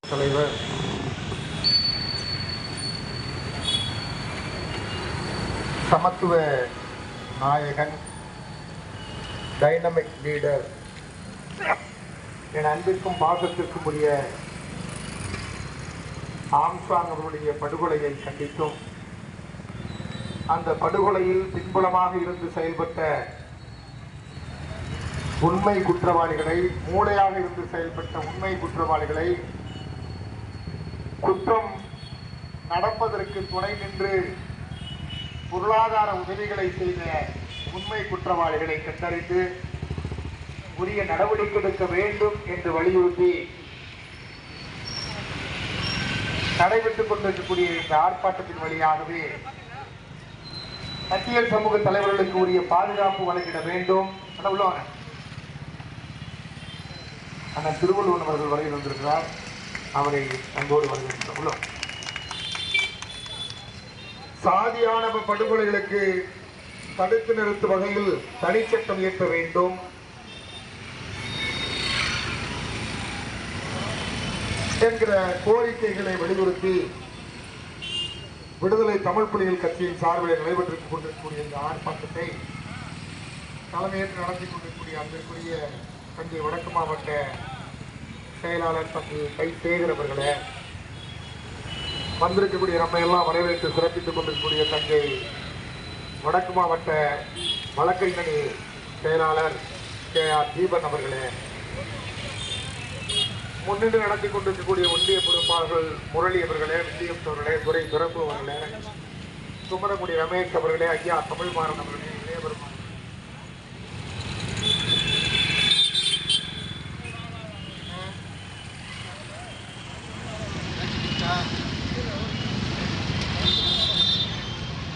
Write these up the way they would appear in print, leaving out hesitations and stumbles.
தலைவர் சமத்துவ நாயகன் டைனமிக் லீடர் என் அன்பிற்கும் பாசத்திற்கும் உரிய ஆம்ஸ்ட்ராங் அவருடைய படுகொலையை கண்டித்தும் அந்த படுகொலையில் பின்புலமாக இருந்து செயல்பட்ட உண்மை குற்றவாளிகளை, மூளையாக இருந்து செயல்பட்ட உண்மை குற்றவாளிகளை, குற்றம் நடப்பதற்கு துணை நின்று பொருளாதார உதவிகளை செய்த உண்மை குற்றவாளிகளை கண்டறிந்து உரிய நடவடிக்கை எடுக்க வேண்டும் என்று வலியுறுத்தி நடைபெற்றுக் கொண்டிருக்கக்கூடிய இந்த ஆர்ப்பாட்டத்தின் வழியாகவே அரசியல் சமூக தலைவர்களுக்கு உரிய பாதுகாப்பு வழங்கிட வேண்டும். அண்ணன் திருவள்ளுவர் அவர்கள் வரையில் வந்திருக்கிறார். அவரை அன்போடு வரவேற்கிறோம். சாதியானவ படுகொலைகளுக்கு தடுத்து நிறுத்தும் வகையில் தனிச்சட்டம் இயற்ற வேண்டும். என்கிற கோரிக்கைகளை வலியுறுத்தி விடுதலை தமிழ் புலிகள் கட்சியின் சார்பில் நடைபெற்றுக் கொண்டிருக்கக்கூடிய இந்த ஆர்ப்பாட்டத்தை தலைமையேற்று நடத்தி கொண்டிருக்கக்கூடிய அன்பிற்குரிய தஞ்சை வடக்கு மாவட்ட செயலாளர் தம்பி கை சேகர் அவர்களே, வந்திருக்கக்கூடிய நம்ம எல்லாம் வரவேற்று சிறப்பித்துக் கொண்டிருக்கக்கூடிய தஞ்சை வடக்கு மாவட்ட வழக்கறிஞர் செயலாளர் KR தீபன் அவர்களே, முன்னின்று நடத்தி கொண்டிருக்கக்கூடிய ஒன்றிய பொறுப்பாளர்கள் முரளி அவர்களே, வில்லியம் அவர்களே, துறை பிறப்பு அவர்களே, குமரகுடி ரமேஷ் அவர்களே, ஐயா தமிழ்மாறன் அவர்களே, இளையபெருமான்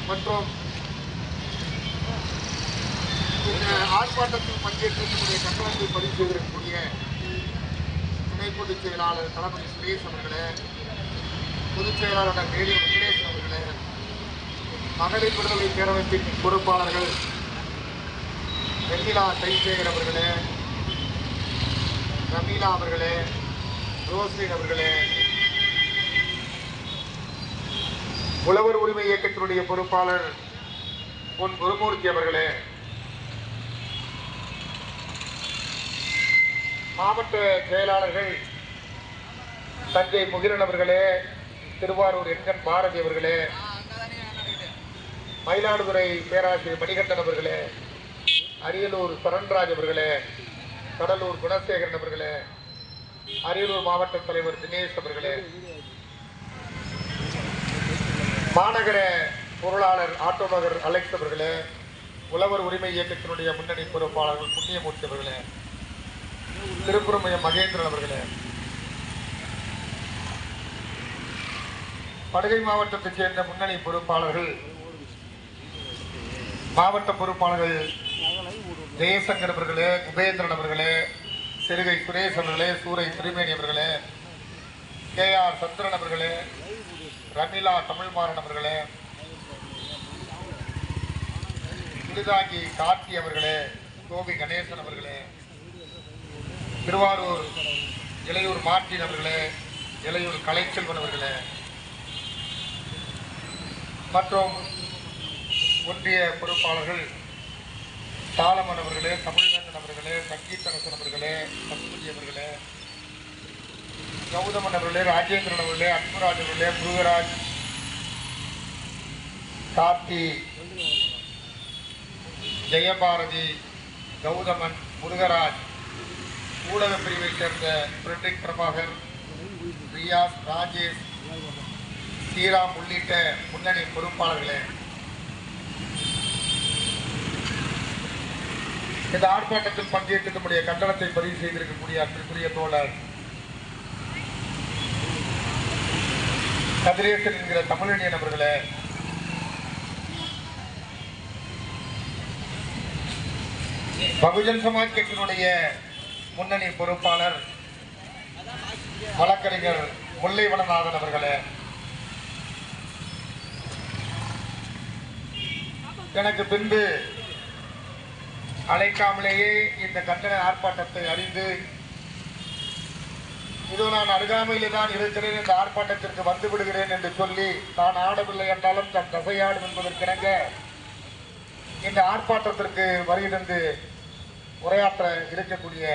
மற்றும் இந்த ஆர்ப்பாட்டத்தில் பங்கேற்கக்கூடிய கட்டணத்தை பதிவு செய்திருக்கக்கூடிய துணை பொதுச் செயலாளர் தளபதி சுரேஷ் அவர்களே, பொதுச் செயலாளர் மேரி வெங்கடேசன் அவர்களே, மகளிர் விடுதலை பேரமைப்பின் பொறுப்பாளர்கள் வெண்ணிலா கைசேகர் அவர்களே, ரமீலா அவர்களே, ரோஸ்லின் அவர்களே, உழவர் உரிமை இயக்கத்தினுடைய பொறுப்பாளர் பொன் குருமூர்த்தி அவர்களே, மாவட்ட செயலாளர்கள் தஞ்சை முகிரன் அவர்களே, திருவாரூர் என்கண் பாரதி அவர்களே, மயிலாடுதுறை பேராசிரியர் மணிகண்டன் அவர்களே, அரியலூர் சரண்ராஜ் அவர்களே, கடலூர் குணசேகரன் அவர்களே, அரியலூர் மாவட்ட தலைவர் தினேஷ் அவர்களே, மாநகர பொருளாளர் ஆட்டோநகர் அலெக்ஸ் அவர்களே, உழவர் உரிமை இயக்கத்தினுடைய முன்னணி பொறுப்பாளர்கள் புண்ணியமூர்த்தி அவர்களே, திருப்புரமயம் மகேந்திரன் அவர்களே, படுகை மாவட்டத்தைச் சேர்ந்த முன்னணி பொறுப்பாளர்கள் மாவட்ட பொறுப்பாளர்கள் ஜெயசங்கர் அவர்களே, குபேந்திரன் அவர்களே, சிறுகை சுரேஷ் அவர்களே, சூரை திருமேனி அவர்களே, KR சந்திரன் அவர்களே, ரமீலா தமிழ்மாறன் அவர்களே, விருதாங்கி கார்த்தி அவர்களே, கோபி கணேசன் அவர்களே, திருவாரூர் இளையூர் மார்ட்டின் அவர்களே, இளையூர் கலைச்செல்வன் அவர்களே, மற்றும் ஒன்றிய பொறுப்பாளர்கள் தாளமன் அவர்களே, தமிழ்வேந்தன் அவர்களே, சங்கீதரசன் அவர்களே, சத்பதி அவர்களே, கௌதமன் அவர்களே, ராஜேந்திரன் அவர்களே, அன்புராஜ் அவர்களே, முருகராஜ், கார்த்தி, ஜெயபாரதி, கௌதமன், முருகராஜ், ஊடக பிரிவை சேர்ந்த பிரெட்ரிக் பிரபாகர், ரியாஸ், ராஜேஷ், ஸ்ரீராம் உள்ளிட்ட முன்னணி பொறுப்பாளர்களே, இந்த ஆர்ப்பாட்டத்தில் பங்கேற்று நம்முடைய கண்டனத்தை பதிவு செய்திருக்கக்கூடிய அன்பிற்குரிய தோழர் கதிரேசன் என்கிற தமிழனியன் அவர்களே, பகுஜன் சமாஜ் கட்சியினுடைய முன்னணி பொறுப்பாளர் வழக்கறிஞர் முல்லைவனநாதன் அவர்களே, எனக்கு பின்பு அழைக்காமலேயே இந்த கண்டன ஆர்ப்பாட்டத்தை அறிந்து இதோ நான் அருகாமையிலே தான் இருக்கிறேன், இந்த ஆர்ப்பாட்டத்திற்கு வந்து விடுகிறேன் என்று சொல்லி நான் ஆடவில்லை என்றாலும் தன் தசையாடும் என்பதற்கிணங்க இந்த ஆர்ப்பாட்டத்திற்கு வருகிறது உரையாற்ற இருக்கக்கூடிய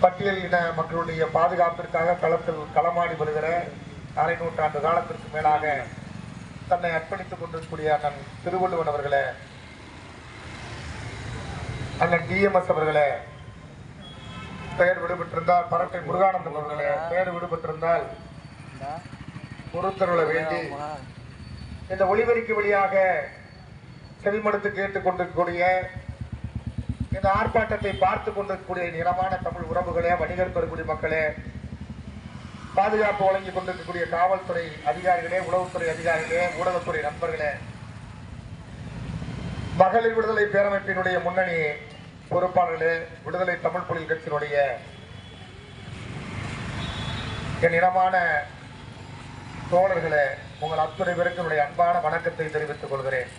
பட்டியல் இன மக்களுடைய பாதுகாப்பிற்காக களத்தில் களமாடி வருகிற அரை நூற்றாண்டு காலத்திற்கு மேலாக தன்னை அர்ப்பணித்துக் கொண்டிருக்கக்கூடிய அண்ணன் திருவள்ளுவன் அவர்களே, அண்ணன் டிஎம்எஸ் அவர்களே, பெயர் விடுபட்டிருந்தால் பரட்டை முருகானந்தம் அவர்களே, பெயர் விடுபட்டிருந்தால் பொறுத்தருள வேண்டி இந்த ஒளிபெருக்கி வழியாக செவிமடுத்து கேட்டுக் கொண்டிருக்கக்கூடிய இந்த ஆர்ப்பாட்டத்தை பார்த்து கொண்டிருக்கக்கூடிய நிறமான தமிழ் உறவுகளே, வணிகர் பெருங்குடி மக்களே, பாதுகாப்பு வழங்கிக் கொண்டிருக்கக்கூடிய காவல்துறை அதிகாரிகளே, உளவுத்துறை அதிகாரிகளே, ஊடகத்துறை நண்பர்களே, மகளிர் விடுதலை பேரமைப்பினுடைய முன்னணி பொறுப்பாளர்களே, விடுதலை தமிழ் புலிகள் கட்சியினுடைய என் இனமான தோழர்களே, உங்கள் அத்துணை பேருக்கு என்னுடைய அன்பான வணக்கத்தை தெரிவித்துக் கொள்கிறேன்.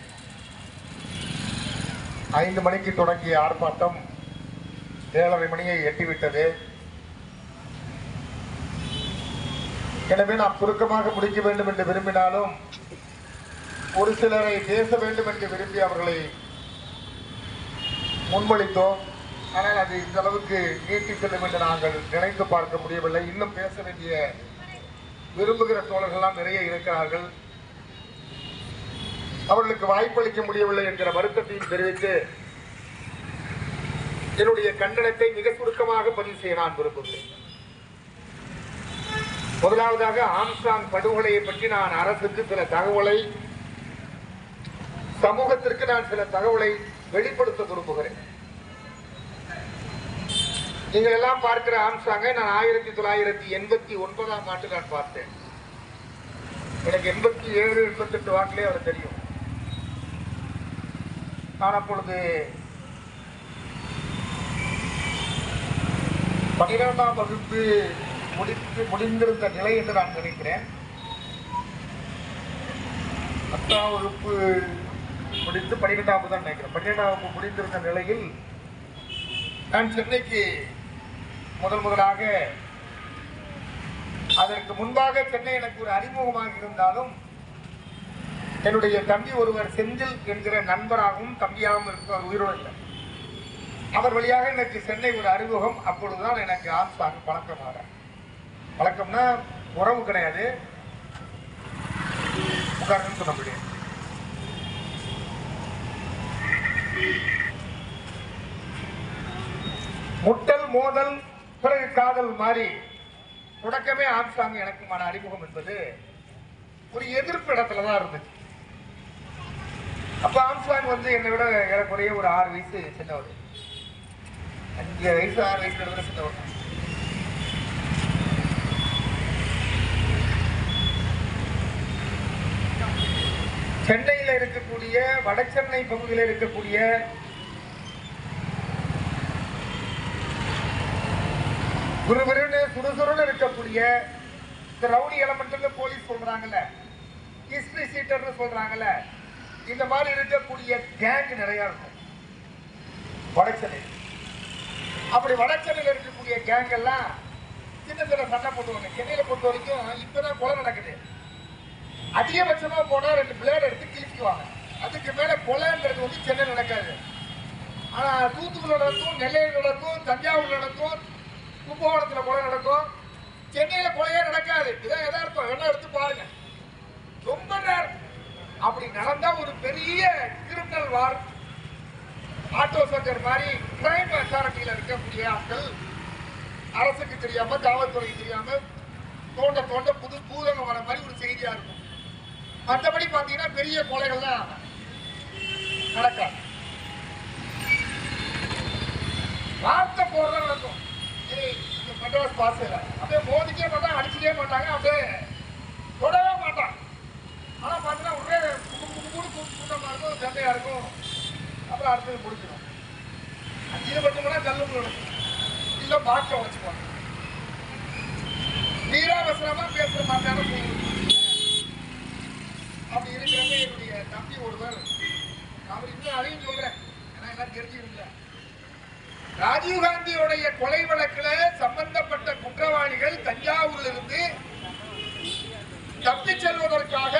5 மணிக்கு தொடங்கிய ஆர்ப்பாட்டம் 7:30 மணியை எட்டிவிட்டது. எனவே நாம் சுருக்கமாக முடிக்க வேண்டும் என்று விரும்பினாலும் ஒரு சிலரை பேச வேண்டும் என்று விரும்பி அவர்களை முன்மொழித்தோம். ஆனால் அது இந்த அளவுக்கு நீட்டி செல்லும் என்று நாங்கள் நினைத்து பார்க்க முடியவில்லை. இன்னும் பேச வேண்டிய விரும்புகிற தோழர்கள்லாம் நிறைய இருக்கிறார்கள். அவர்களுக்கு வாய்ப்பளிக்க முடியவில்லை என்கிற வருத்தத்தையும் தெரிவித்து என்னுடைய கண்டனத்தை மிக சுருக்கமாக பதிவு செய்ய நான் விரும்புகிறேன். முதலாவதாக ஆம்ஸ்ட்ராங் படுகொலையை பற்றி நான் அரசுக்கு சில தகவலை, சமூகத்திற்கு நான் சில தகவலை வெளிப்படுத்த விரும்புகிறேன். நீங்கள் எல்லாம் பார்க்கிற ஆம்ஸ்ட்ராங்கை நான் 1989ஆம் ஆண்டு நான் பார்த்தேன். எனக்கு 87, 88 வாக்கிலே அவர் தெரியும். நான் அப்பொழுது 12ஆம் வகுப்பு முடிந்திருந்த நிலை என்று நான் நினைக்கிறேன். 10ஆம் வகுப்பு முடித்து 12ஆம் தான் நினைக்கிறேன். 12ஆம் வகுப்பு முடிந்திருந்த நிலையில் நான் சென்னைக்கு முதலாக, அதற்கு முன்பாக சென்னை எனக்கு ஒரு அறிமுகமாக இருந்தாலும் என்னுடைய தம்பி ஒருவர் செந்தில் என்கிற நண்பராகவும் தம்பியாகவும் இருப்பவர் உயிரோடு இல்லை. அவர் வழியாக எனக்கு சென்னை ஒரு அறிமுகம். அப்பொழுதுதான் எனக்கு ஆம்ஸ்ட்ராங் பழக்கமாக, பழக்கம்னா உறவு கிடையாது, உட்கார்ந்து சொல்ல முடியும். முட்டல் மோதல் பிறகு காதல் மாறி தொடக்கமே ஆம்ஸ்ட்ராங் எனக்குமான அறிமுகம் என்பது ஒரு எதிர்ப்பு இடத்துல தான் இருந்துச்சு. அப்ப ஆம்ஸ்ட்ராங் வந்து என்னை விட ஏறக்குறைய ஒரு 6 வயசு சின்னவர், 5 வயசு 6 வயசுல விட சின்னவர். சென்னையில் இருக்கக்கூடிய வடசென்னை பகுதியில் இருக்கக்கூடிய விறுவிறுன்னு சுறுசுறுன்னு இருக்கக்கூடிய இந்த ரவுடி எலமெண்ட் போலீஸ் சொல்றாங்கல்ல, ஹிஸ்டரி சீட்டர்னு சொல்றாங்கல்ல, இந்த மாதிரி இருக்கக்கூடிய கேங் நிறைய இருக்கும் வடசென்னை. அப்படி வடசென்னையில் இருக்கக்கூடிய கேங் எல்லாம் சின்ன சின்ன சண்டை போட்டுவாங்க. சென்னையில பொறுத்த வரைக்கும் இப்பதான் கொலை நடக்குது. அதிகபட்சமா போனா 2 பிளேட் எடுத்து கிழிக்குவாங்க. அதுக்கு மேல கொலைன்றது வந்து சென்னையில் நடக்காது. ஆனா தூத்துக்குடியில் நடக்கும், நெல்லையில் நடக்கும், தஞ்சாவூர் நடக்கும், கும்பகோணத்தில் கொலை நடக்கும். சென்னையில கொலையே நடக்காது. இதான் எதார்த்தம், வேணா எடுத்து பாருங்க. ரொம்ப நேரம் அப்படி நடந்தா ஒரு பெரிய கிரிமினல் வார், ஆட்டோ சக்கர் மாதிரி கிரைம் அத்தாரிட்டியில இருக்கக்கூடிய ஆட்கள் அரசுக்கு தெரியாம, காவல்துறைக்கு தெரியாம தோண்ட தோண்ட புது பூதங்க வர மாதிரி ஒரு செய்தியா இருக்கும். மற்றபடி பாத்தீங்கன்னா பெரிய கொலைகள்லாம் நடக்காது. வார்த்தை போறதா நடக்கும். மெட்ராஸ் பாஸ் அப்படியே மோதிக்கே மாட்டாங்க, அடிச்சுட்டே மாட்டாங்க, அப்படியே தொடவே மாட்டாங்க. ஆனா பாத்தீங்கன்னா ஒரே கூட்டமா இருக்கும், சண்டையா இருக்கும். அப்புறம் அடுத்தது முடிச்சிடும். அதிகபட்சம்னா கல்லுக்குள்ள நடக்கும், இல்ல பாக்க வச்சுக்குவாங்க. வீராவசரமா பேசுற மாதிரியான அப்படி இருக்கிறப்ப என்னுடைய தம்பி ஒருவர், அவர் இன்னும் அதையும் சொல்றேன், ஏன்னா எல்லாரும் தெரிஞ்சுக்கல, ராஜீவ்காந்தியுடைய கொலை வழக்கில் சம்பந்தப்பட்ட குற்றவாளிகள் தஞ்சாவூரில் இருந்து தப்பிச் செல்வதற்காக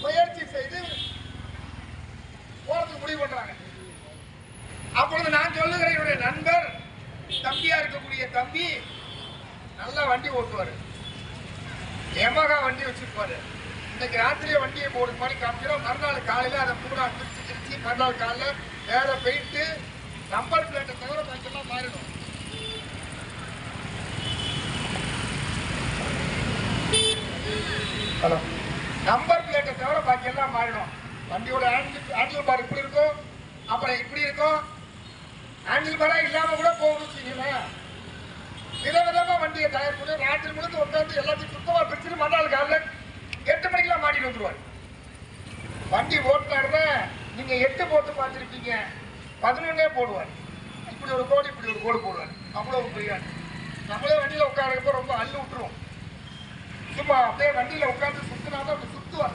முயற்சி செய்து போறதுக்கு முடிவு பண்றாங்க. அப்பொழுது நான் சொல்லுகிறேன், என்னுடைய நண்பர் தம்பியா இருக்கக்கூடிய தம்பி நல்லா வண்டி ஓட்டுவாரு, எமகா வண்டி வச்சிருப்பாரு. இன்னைக்கு ராத்திரியே வண்டியை 3 மணி காமிக்கிறோம், மறுநாள் காலையில அதை பூரா திருச்சி மறுநாள் காலையில வேற பெயிண்ட் நம்பர் பிளேட்டை தவிர பாக்கெல்லாம் மாறிடும். ஹலோ, நம்பர் பிளேட்டை தவிர பாக்கெல்லாம் மாறிடும். வண்டியோட ஹேண்டில் பார் இப்படி இருக்கும், அப்புறம் இப்படி இருக்கும். ஹேண்டில் பாரா இல்லாம கூட போகணும். விதவிதமா வண்டியை தயார் பண்ணி ராத்திரி முழுக்க உட்காந்து எல்லாத்தையும் சுத்தமா பிரிச்சுட்டு மறுநாள் காலையில 8 மணிக்கெல்லாம் மாட்டிட்டு வந்துருவாரு. வண்டி ஓட்டுனாருன்னா நீங்க 8 போட்டு பார்த்துருப்பீங்க, 11 போடுவார். இப்படி ஒரு கோடு இப்படி ஒரு கோடு போடுவார். அவ்வளவு புரியாது. நம்மளே வண்டியில உட்காந்துருப்ப ரொம்ப அள்ளு விட்டுருவோம். சும்மா அப்படியே வண்டியில உட்காந்து சுத்தினாதான் அப்படி சுத்துவார்.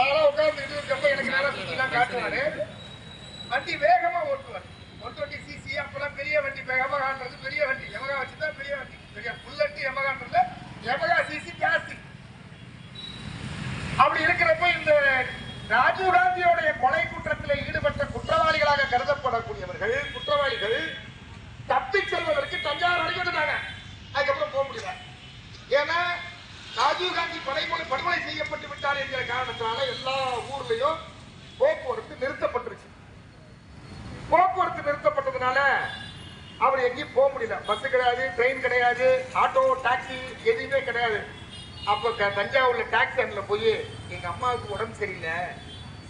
அதெல்லாம் உட்காந்து இருக்கப்ப எனக்கு நேரம் சுத்திலாம் காட்டுவாரு. வண்டி வேகமா ஓட்டுவார். 120 cc. அப்பெல்லாம் பெரிய வண்டி, எமகான்றது பெரிய வண்டி. எமகா வச்சுதான் பெரிய வண்டி, பெரிய புல்லட்டு எமகான்றது எமகா சிசி ஜாஸ்தி. அப்படி இருக்கிறப்ப இந்த ராஜீவ்காந்தியோடைய கொலை குற்றத்தில் ஈடுபட்ட குற்றவாளிகளாக கருதப்படக்கூடியவர்கள், குற்றவாளிகள் தப்பிச் செல்வதற்கு தஞ்சாவூர் வரைக்கும் வந்துட்டாங்க. அதுக்கப்புறம் போக முடியல. ஏன்னா ராஜீவ்காந்தி படுகொலை செய்யப்பட்டு விட்டார் என்கிற காரணத்தினால எல்லா ஊர்லயும் போக்குவரத்து நிறுத்தப்பட்டுருச்சு. போக்குவரத்து நிறுத்தப்பட்டதுனால அவர் எங்கேயும் போக முடியல. பஸ் கிடையாது, ட்ரெயின் கிடையாது, ஆட்டோ டாக்ஸி எதுவுமே கிடையாது. அப்ப தஞ்சாவூர்ல டாக்ஸி ஸ்டாண்ட்ல போய் எங்க அம்மாவுக்கு உடம்பு சரியில்லை,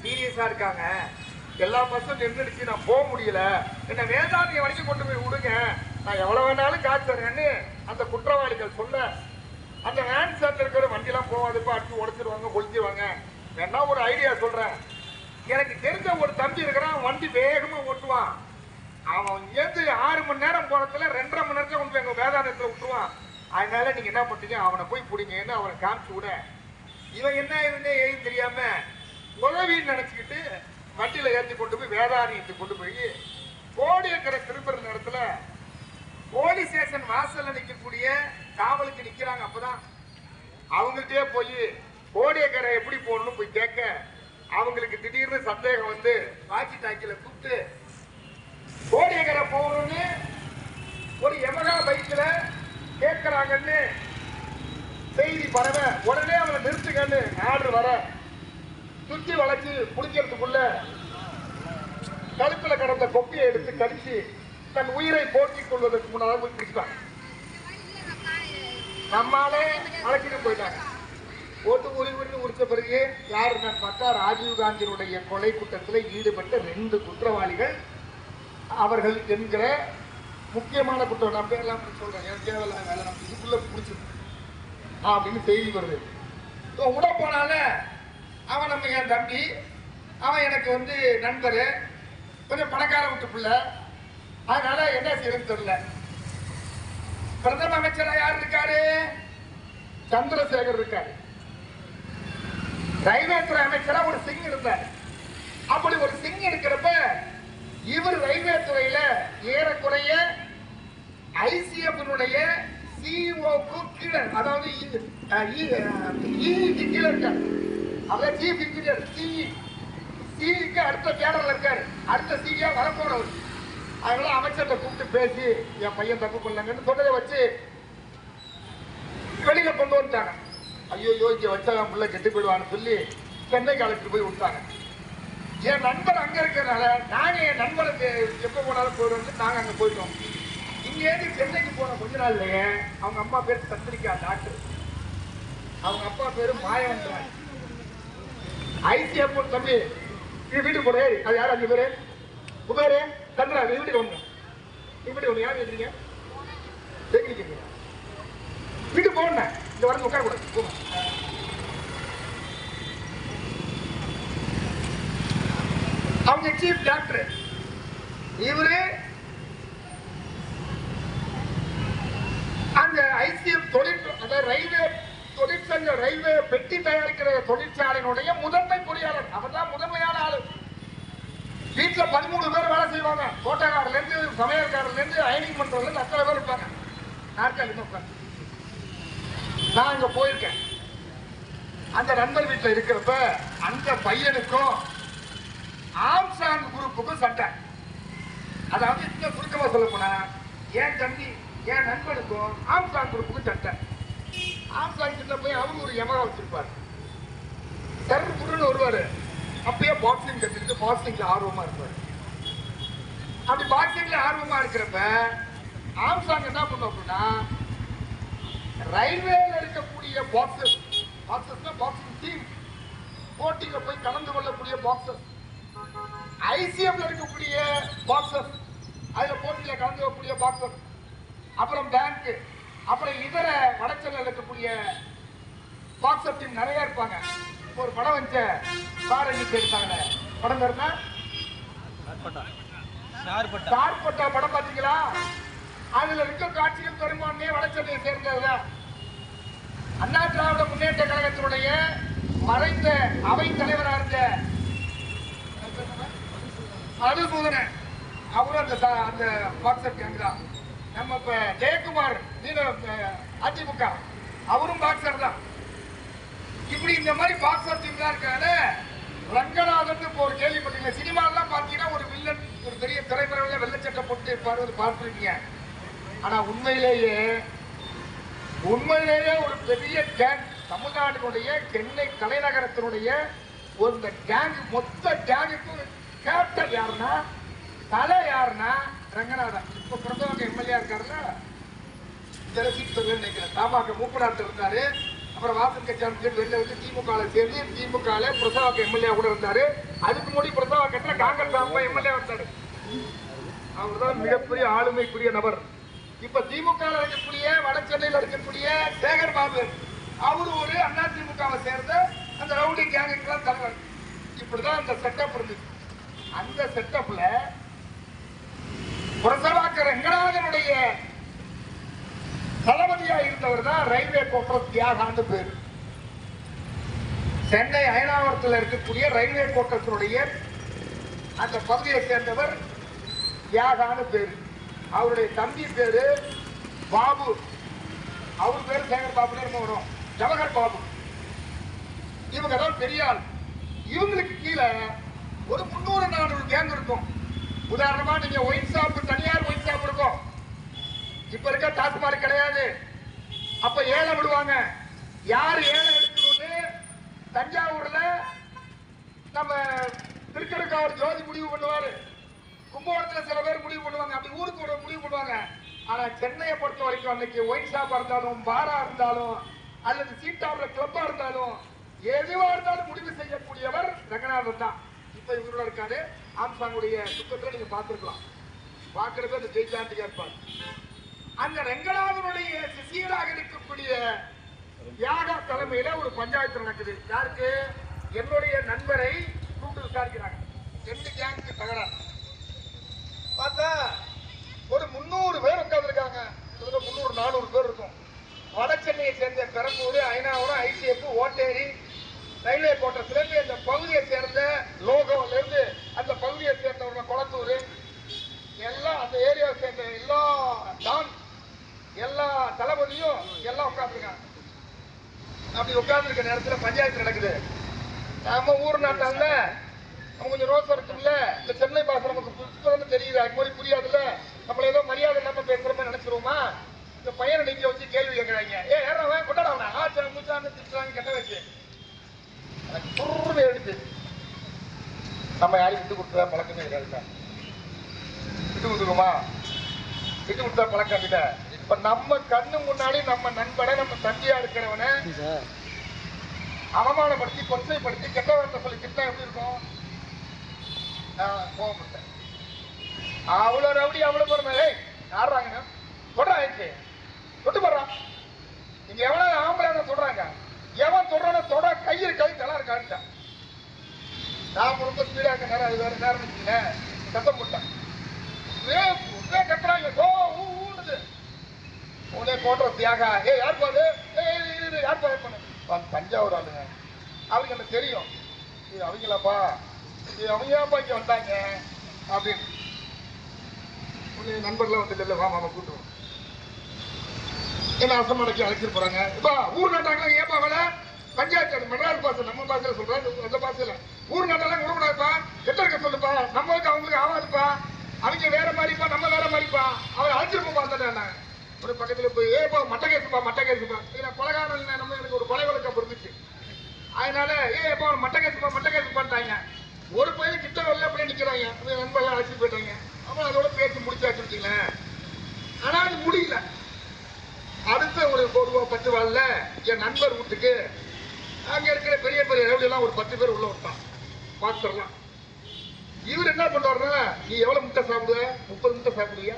சீரியஸா இருக்காங்க, எல்லா பஸ்ஸும் நின்றுடுச்சு, நான் போக முடியல, என்ன வேதாந்திய வரைக்கும் கொண்டு போய் விடுங்க, நான் எவ்வளவு வேணாலும் காசு தரேன்னு அந்த குற்றவாளிகள் சொல்ல, அந்த வேன் ஸ்டாண்ட்ல இருக்கிற வண்டியெல்லாம் போகாதுப்பா, அடிச்சு உடைச்சிருவாங்க, கொளுத்திடுவாங்க. வேணா ஒரு ஐடியா சொல்றேன். எனக்கு தெரிஞ்ச ஒரு தம்பி இருக்கிறான், வண்டி வேகமா ஓட்டுவான். அவன் ஏத்து 6 மணி நேரம் போறதுல 2.5 மணி நேரத்துல கொண்டு போய் எங்க வேதாந்தத்துல விட்டுருவான். அதனால நீங்க என்ன பண்றீங்க, அவனை போய் பிடிங்கன்னு அவனை காமிச்சு விட, இவன் என்ன ஏன்னு தெரியாம உதவின்னு நினைச்சுக்கிட்டு வண்டியில ஏற்றி கொண்டு போய் வேதாரியத்துக்கு கொண்டு போய் கோடியக்கரை திரும்புற நேரத்துல போலீஸ் ஸ்டேஷன் வாசல்ல நிக்கக்கூடிய காவலுக்கு நிக்கிறாங்க. அப்பதான் அவங்கள்ட்டே போய் கோடியக்கரை எப்படி போகணும்னு போய் கேட்க, அவங்களுக்கு திடீர்னு சந்தேகம் வந்து வாக்கி டாக்கில கூப்பிட்டு கோடியக்கரை போகணும்னு ஒரு எமகா பைக்ல கேட்கிறாங்கன்னு செய்தி பரவ, உடனே அவனை நிறுத்துங்கன்னு ஆர்டர் வர, சுத்தி வளைச்சு குளிக்கிறதுக்குள்ள கழுத்துல கடந்த கொப்பியை எடுத்து கடிச்சு தன் உயிரை போக்கிக் கொள்வதற்கு முன்னால போய் பிடிச்சிட்டாங்க. நம்மாலே அழைச்சிட்டு போயிட்டாங்க. ஓட்டு உரிவுன்னு உரிச்ச பிறகு யாருன்னு பார்த்தா ராஜீவ்காந்தியினுடைய கொலை குற்றத்தில் ஈடுபட்ட 2 குற்றவாளிகள் அவர்கள் என்கிற முக்கியமான குற்றம். நான் பேரெல்லாம் சொல்றேன், எனக்கு தேவையில்ல வேலை, நம்ம இதுக்குள்ள பிடிச்சிருக்கோம் அப்படின்னு செய்தி வருது. உட போனால அவன் நம்ம என் தம்பி, அவன் எனக்கு வந்து நண்பர், கொஞ்சம் பணக்கார விட்டு பிள்ளை, அதனால என்ன செய்யணும்னு தெரியல. பிரதம அமைச்சரா யார் இருக்காரு? சந்திரசேகர் இருக்காரு. ரயில்வே துறை அமைச்சரா ஒரு சிங் இருந்தார். அப்படி ஒரு சிங் இருக்கிறப்ப இவர் ரயில்வே துறையில ஏறக்குறைய ஐசிஎஃப்னுடைய சிஇஓக்கு கீழே, அதாவது இஇக்கு கீழே இருக்கார். அவர் சீஃப் இன்ஜினியர், சிஇக்கு அடுத்த கேடர்ல இருக்காரு, அடுத்த சிஇயா வரப்போறவர். அதனால அமைச்சர்கிட்ட கூப்பிட்டு பேசி என் பையன் தப்பு பண்ணலங்கன்னு சொன்னதை வச்சு வெளியில கொண்டு வந்துட்டாங்க. ஐயோ இங்க வச்சா என் பிள்ளை கெட்டு போயிடுவான்னு சொல்லி சென்னைக்கு அழைச்சிட்டு போய் விட்டாங்க. என் நண்பர் அங்க இருக்கிறதுனால நாங்க என் நண்பருக்கு எப்ப போனாலும் போயிடுவோம், நாங்க அங்க போயிட்டோம். இங்கேருந்து சென்னைக்கு போன கொஞ்ச நாள்லயே அவங்க அம்மா பேர் சந்திரிகா டாக்டர், அவங்க அப்பா பேரு மாயவன். ஐசிஎஃப் தம்பி வீட்டுக்கு போறே, அது யாரும் 5 பேரு குபேரு சந்திரா வீட்டுக்கு ஒண்ணு, வீட்டுக்கு ஒண்ணு யார் கேட்டீங்க? வீட்டுக்கு போன இந்த வரது உட்கார கூடாது. அவங்க சீஃப் டாக்டர், இவரு அந்த ஐசிஎஃப் ரயில்வே தொழிற்சங்க ரயில்வே பெட்டி தயாரிக்கிற தொழிற்சாலையினுடைய முதன்மை பொறியாளர். அவர் தான் முதன்மையான ஆளு. வீட்டுல 13 பேர் வேலை செய்வாங்க. தோட்டக்காரர்ல இருந்து சமையல்காரர்ல இருந்து அயனிங் பண்றதுல இருந்து அத்தனை பேர் இருப்பாங்க. நாற்காலி உட்காந்து நான் இங்க போயிருக்கேன். அந்த நண்பர் வீட்டுல இருக்கிறப்ப அந்த பையனுக்கும் ஆம்சாங் குரூப்புக்கும் சண்டை. அதாவது இன்னும் சுருக்கமா சொல்ல போனா என் தம்பி என் நண்பனுக்கும் ஆம்சாங் குரூப்புக்கும் சண்டை. ஆம்சாங் கிட்ட போய் அவரு ஒரு யமகா வச்சிருப்பாரு. சர்ரு புருன்னு வருவாரு. அப்பயே பாக்ஸிங் கத்துக்கிட்டு பாக்ஸிங்ல ஆர்வமா இருப்பாரு. அப்படி பாக்ஸிங்ல ஆர்வமா இருக்கிறப்ப ஆம்சாங் என்ன பண்ணும் அப்படின்னா ரயில்வேல இருக்கக்கூடிய பாக்ஸிங் டீம் போட்டியில போய் கலந்து கொள்ளக்கூடிய பாக்ஸர்ஸ், ஐசிஎம்ல இருக்கக்கூடிய பாக்ஸர்ஸ், அதுல போட்டியில கலந்து கொள்ளக்கூடிய பாக்ஸர், அப்புறம் பேங்க், அப்புறம் இதர வடச்செல்ல இருக்கக்கூடிய பாக்ஸர் டீம் நிறைய இருப்பாங்க. ஒரு படம் வச்ச சார் எண்ணிக்கை எடுத்தாங்க. படம் பேருனா சார்பட்டா படம் பாத்தீங்களா? அதுல இருக்க காட்சிகள் பெரும்பான்மையே வடச்சென்னையை சேர்ந்ததுதான். அண்ணா திராவிட முன்னேற்ற கழகத்தினுடைய மறைந்த அவை தலைவராக இருந்த மதுசூதனன் அவரும் அந்த பாக்ஸர் கேங் தான். நம்ம இப்ப ஜெயக்குமார் அதிமுக அவரும் பாக்ஸர் தான். இப்படி இந்த மாதிரி பாக்ஸர் டீம் தான் இருக்காங்க. ரங்கநாதன் இப்போ ஒரு கேள்விப்பட்டீங்க. சினிமாலாம் பாத்தீங்கன்னா ஒரு வில்லன், ஒரு பெரிய திரைப்படம் வெள்ளச்சட்டை போட்டு இருப்பாரு, பார்த்துருக்கீங்க. ஆனா உண்மையிலேயே ஒரு பெரிய கேங், தமிழ்நாட்டினுடைய சென்னை தலைநகரத்தினுடைய ஒரு கேங், மொத்த கேங்குக்கும் கேப்டன் யாருன்னா, தலை யாருன்னா ரங்கநாதன். இப்ப பிரதமர் எம்எல்ஏ இருக்காருல்ல, நினைக்கிறேன். தமாக மூப்பநாட்டில் இருந்தாரு. அப்புறம் வாசன் கட்சி வெளில வந்து திமுக சேர்ந்து திமுக பிரசாவுக்கு எம்எல்ஏ கூட இருந்தாரு. அதுக்கு முன்னாடி பிரசாவ கட்சியில காங்கிரஸ் எம்எல்ஏ வந்தாரு. அவர்தான் மிகப்பெரிய ஆளுமைக்குரிய நபர். இப்ப திமுக இருக்கக்கூடிய வட சென்னையில் இருக்கக்கூடிய சேகர் பாபு அவரு ஒரு அண்ணா திமுகவை சேர்ந்த அந்த ரவுடி கேங்குக்கெல்லாம் தலைவர். இப்படிதான் அந்த செட்டப் இருந்துச்சு. அந்த செட்டப்ல பிரசவாக்க ரங்கநாதனுடைய தளபதியா இருந்தவர் தான் ரயில்வே கோட்டர் தியாகான்னு பேரு. சென்னை அயனாவரத்தில் இருக்கக்கூடிய ரயில்வே கோட்டத்தினுடைய அந்த பகுதியை சேர்ந்தவர் தியாகான்னு பேரு. அவருடைய தம்பி பேரு பாபு, அவர் பேரு சேகர் பாபுன்னு வரும், ஜவஹர் பாபு. இவங்க தான் பெரிய ஆள். இவங்களுக்கு கீழே ஒரு 300-400 கேங் இருக்கும். உதாரணமா நீங்க ஒயின் ஷாப், தனியார் ஒயின் ஷாப் இருக்கும். இப்ப இருக்க டாஸ்மாக் கிடையாது. அப்ப ஏலம் விடுவாங்க. யார் ஏலம் எடுக்கணும்னு தஞ்சாவூர்ல நம்ம திருக்கடுக்காவூர் ஜோதி முடிவு பண்ணுவாரு. கும்பகோணத்துல சில பேர் முடிவு பண்ணுவாங்க. அப்படி ஊருக்கு ஒரு முடிவு பண்ணுவாங்க. ஆனா சென்னையை பொறுத்த வரைக்கும் அன்னைக்கு ஒயின் ஷாப்பா இருந்தாலும், பாரா இருந்தாலும், அல்லது சீட்டாவுல கிளப்பா இருந்தாலும், எதுவா இருந்தாலும் முடிவு செய்யக்கூடியவர் ரங்கநாதன் தான். இப்ப இவரோட இருக்காரு. ஆம்சாங்குடைய சுத்தத்துல நீங்க பார்த்திருக்கலாம். பார்க்கறது அந்த ஜெயிச்சாண்டியா இருப்பார். அந்த ரங்கநாதனுடைய சிசியராக இருக்கக்கூடிய தியாகா தலைமையில ஒரு பஞ்சாயத்து நடக்குது. யாருக்கு? என்னுடைய நண்பரை கூப்பிட்டு விசாரிக்கிறாங்க. 2 கேங்க்கு தகராறு. பார்த்தா ஒரு 300 பேர் உட்கார்ந்துருக்காங்க. 300-400 பேர் இருக்கும். வட சென்னையை சேர்ந்த பெரம்பூர், அயனாவரம், ஐசிஎஃப், ஓட்டேரி, ரயில்வே கோட்டத்துல இருந்து அந்த பகுதியை சேர்ந்த லோகோல இருந்து அந்த பகுதியை சேர்ந்தவங்க குளத்தூர் எல்லாம், அந்த ஏரியாவை சேர்ந்த எல்லா தளபதியும் எல்லாம் உட்கார்ந்துருக்காங்க. அப்படி உட்கார்ந்துருக்க நேரத்துல பஞ்சாயத்து நடக்குது. நம்ம ஊர் நாட்டால நம்ம கொஞ்சம் ரோசம் இருக்குல்ல, இந்த சென்னை பாச நமக்கு புதுசுன்னு தெரியுது, அது மாதிரி புரியாதுல்ல, நம்மள ஏதோ மரியாதை இல்லாம பேசுறோம்னு நினைச்சிருவோமா? இந்த பையனை நீங்க வச்சு கேள்வி கேட்கறாங்க. ஏறாவன் கொண்டாடவனா ஆச்சா மூச்சான்னு திட்டுறாங்க. கெட்ட வச்சு எடுத்து நம்ம யாரையும் விட்டு கொடுத்தா பழக்கமே கிடையாது. விட்டு கொடுத்துருமா? விட்டு கொடுத்தா பழக்கம் இல்ல. இப்ப நம்ம கண்ணு முன்னாடி நம்ம நண்பனை, நம்ம தம்பியா இருக்கிறவனை அவமானப்படுத்தி, கொச்சைப்படுத்தி, கெட்ட வார்த்தை சொல்லி திட்டா எப்படி இருக்கும்? கோவப்பட்டேன். அவ்வளவு ரவுடி, அவ்வளவு பொறுமை. யாருறாங்க சொல்றாங்க, தொட்டு போடுறான். நீங்க எவ்வளவு ஆம்பளை சொல்றாங்க, எவன் சொல்றான தொட கையை கை தலா இருக்கான்ட்டான். நான் ரொம்ப ஸ்பீடா இருக்க நேரம், அது வேற நேரம் வச்சுங்க சத்தம் போட்டேன். கட்டுறாங்க ஊடுது. உடனே போடுற தியாக, யார் பாரு, யார் பாரு, தஞ்சாவூர் ஆளுங்க. அவருக்கு எனக்கு தெரியும். அவங்களாப்பா அவங்க ஏன் பாக்கி வந்தாங்க அப்படின்னு நண்பர்லாம் வந்து இல்லை, வாமா கூட்டுவோம். என்ன அசமடைக்கு அழைச்சிட்டு போறாங்க. இப்ப ஊர் நாட்டாங்க ஏப்பா வேலை பஞ்சாயத்து மெட்ராஸ் பாச நம்ம பாசையில சொல்றேன், அந்த பாசையில ஊர் நாட்டெல்லாம் விடக்கூடாதுப்பா, எட்ட இருக்க சொல்லுப்பா, நம்மளுக்கு அவங்களுக்கு ஆகாதுப்பா, அவங்க வேற மாதிரிப்பா, நம்ம வேற மாதிரிப்பா, அவன் அழைச்சிருப்போம். அந்த ஒரு பக்கத்துல போய் ஏப்பா மட்டை கேசுப்பா கொலகாரம் நம்ம எனக்கு ஒரு கொலை வழக்கம் இருந்துச்சு. அதனால ஏப்பா மட்டை கேசுப்பான்ட்டாங்க. ஒரு பையன் கிட்ட வரல அப்படியே நிக்கிறாங்க. நண்பர்லாம் அழைச்சிட்டு போயிட்டாங்க. அப்புறம் அதோட பேசி முடிச்சாச்சு வச்சுங்களேன். ஆனா அது முடியல. அடுத்த ஒரு 10 வாரல என் நண்பர் வீட்டுக்கு அங்க இருக்கிற பெரிய பெரிய ரவுடி எல்லாம் ஒரு 10 பேர் உள்ள விட்டான். பாத்துடலாம். இவர் என்ன பண்ணுவாருன்னா, நீ எவ்வளவு முட்டை சாப்பிடுவ? 30 முட்டை சாப்பிடுவியா,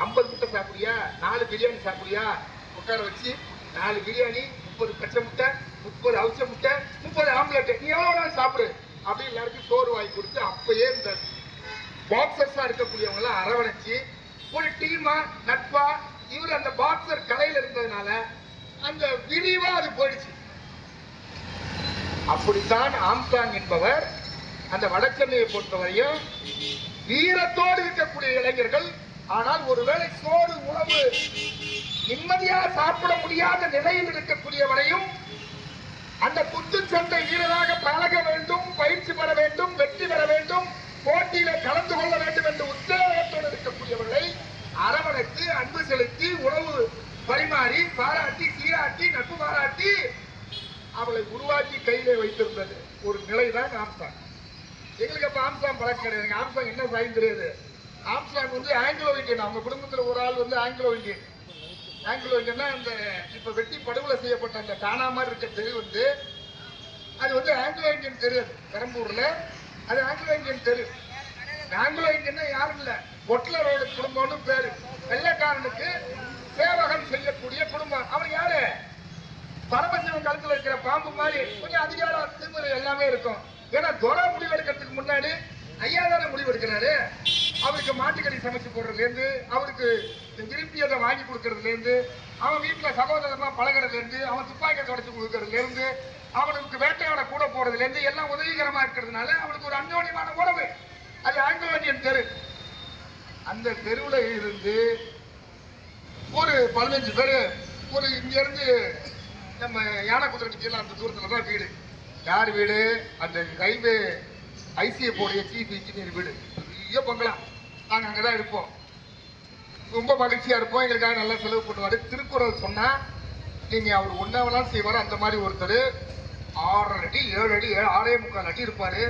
50 முட்டை சாப்பிடுவியா, 4 பிரியாணி சாப்பிடுவியா? உட்கார வச்சு 4 பிரியாணி, 30 பச்சை முட்டை, 30 அவிச்ச முட்டை, 30 ஆம்லெட், நீ எவ்வளவு நாள் சாப்பிடு அப்படின்னு எல்லாருக்கும் சோறு வாங்கி கொடுத்து அப்பயே இந்த பாக்ஸர்ஸா இருக்கக்கூடியவங்க எல்லாம் அரவணைச்சு ஒரு டீமா நட்பா இவர் அந்த பாக்ஸர் கலையில இருந்ததுனால அந்த விரிவா அது போயிடுச்சு. அப்படித்தான் ஆம்ஸ்ட்ராங் என்பவர் அந்த வடசென்னையை பொறுத்தவரையும் வீரத்தோடு இருக்கக்கூடிய இளைஞர்கள். ஆனால் ஒருவேளை சோறு உணவு நிம்மதியாக சாப்பிட முடியாத நிலையில் இருக்கக்கூடியவரையும் அந்த குத்துச்சண்டை வீரராக பழக வேண்டும், பயிற்சி பெற வேண்டும், வெற்றி பெற வேண்டும், போட்டியில கலந்து கொள்ள வேண்டும் என்று உத்தேசத்தோடு இருக்கக்கூடியவர்களை அரவணைத்து அன்பு செலுத்தி உணவு பரிமாறி பாராட்டி சீராட்டி நட்பு பாராட்டி அவளை உருவாக்கி கையிலே வைத்திருந்தது ஒரு நிலைதான் ஆம்ஸ்ட்ராங். எங்களுக்கு அப்ப ஆம்ஸ்ட்ராங் பழக்கம் கிடையாது. ஆம்ஸ்ட்ராங் என்ன சாயம் தெரியாது. ஆம்ஸ்ட்ராங் வந்து ஆங்கிலோ இந்தியன். அவங்க குடும்பத்துல ஒரு ஆள் வந்து ஆங்கிலோ இந்தியன். ஆங்கிலோ இந்தியன்னா இந்த இப்ப வெட்டி படுகொலை செய்யப்பட்ட அந்த காணா மாதிரி இருக்க தெரு வந்து அது வந்து ஆங்கிலோ இந்தியன் தெரு. பெரம்பூர்ல அது ஆங்கிலோ இந்தியன் தெரு. ஆங்கிலோ இந்தியன்னா யாரும் இல்ல, பொட்லரோட குடும்பம்னு பேரு. வெள்ளைக்காரனுக்கு சேவகம் செய்யக்கூடிய குடும்பம். அவன் யாரு? பரமசிவன் கழுத்துல இருக்கிற பாம்பு மாதிரி கொஞ்சம் அதிகார திமிரு எல்லாமே இருக்கும். ஏன்னா துரை முடிவு எடுக்கிறதுக்கு முன்னாடி ஐயா தானே முடிவு எடுக்கிறாரு. அவருக்கு மாட்டுக்கறி சமைச்சு போடுறதுல இருந்து, அவருக்கு விரும்பியதை வாங்கி கொடுக்கறதுல இருந்து, அவன் வீட்டுல சகோதரமா பழகிறதுல இருந்து, அவன் துப்பாக்கி தொடச்சு கொடுக்கறதுல இருந்து, அவனுக்கு வேட்டையாட கூட போறதுல இருந்து எல்லாம் உதவிகரமா இருக்கிறதுனால அவனுக்கு ஒரு அந்யோன்யமான உறவு. அது ஆங்கிலோ இந்தியன் தெரு. அந்த தெருவுல இருந்து ஒரு 15 பேரு ஒரு இங்க இருந்து நம்ம யானைக்குதிரை அந்த தூரத்துலதான் வீடு. யார் வீடு? அந்த ரயில்வே ஐசிஎஃப் உடைய சீஃப் இன்ஜினியர் வீடு. பெரிய பங்களா. நாங்க அங்கதான் இருப்போம். ரொம்ப மகிழ்ச்சியா இருப்போம். எங்களுக்காக நல்லா செலவு பண்ணுவாரு. திருக்குறள் சொன்னா நீங்க அவர் ஒன்னாவெல்லாம் செய்வாரு. அந்த மாதிரி ஒருத்தர் 6 அடி 7 அடி 6.25 அடி இருப்பாரு.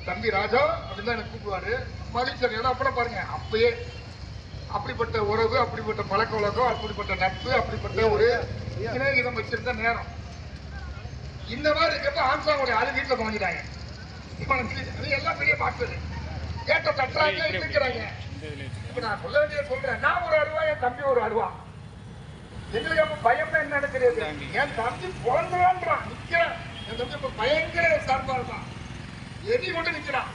தம்பி ராஜா அப்படின்னு தான் எனக்கு கூப்பிடுவாரு. மகிழ்ச்சி. ஏன்னா அப்பட பாருங்க, அப்பயே அப்படிப்பட்ட உறவு, அப்படிப்பட்ட பழக்க வழக்கம், அப்படிப்பட்ட நட்பு, அப்படிப்பட்ட ஒரு சிநேகிதம் வச்சிருந்த நேரம். இந்த மாதிரி இருக்கப்ப ஆம்ஸ்ட்ராங்கோட ஆளு வீட்டுல வாங்கிட்டாங்க. எல்லாம் பெரிய பாக்குறது கேட்ட தட்டுறாங்க இருக்கிறாங்க. இப்ப நான் சொல்ல வேண்டிய சொல்றேன். நான் ஒரு அருவா, என் தம்பி ஒரு அருவா. எங்களுக்கு அப்ப பயம் என்னன்னு தெரியாது. என் தம்பி பிறந்தான் நிக்கிறான். என் தம்பி இப்ப பயங்கர சார்பா இருக்கான். எதி கொண்டு நிக்கிறான்.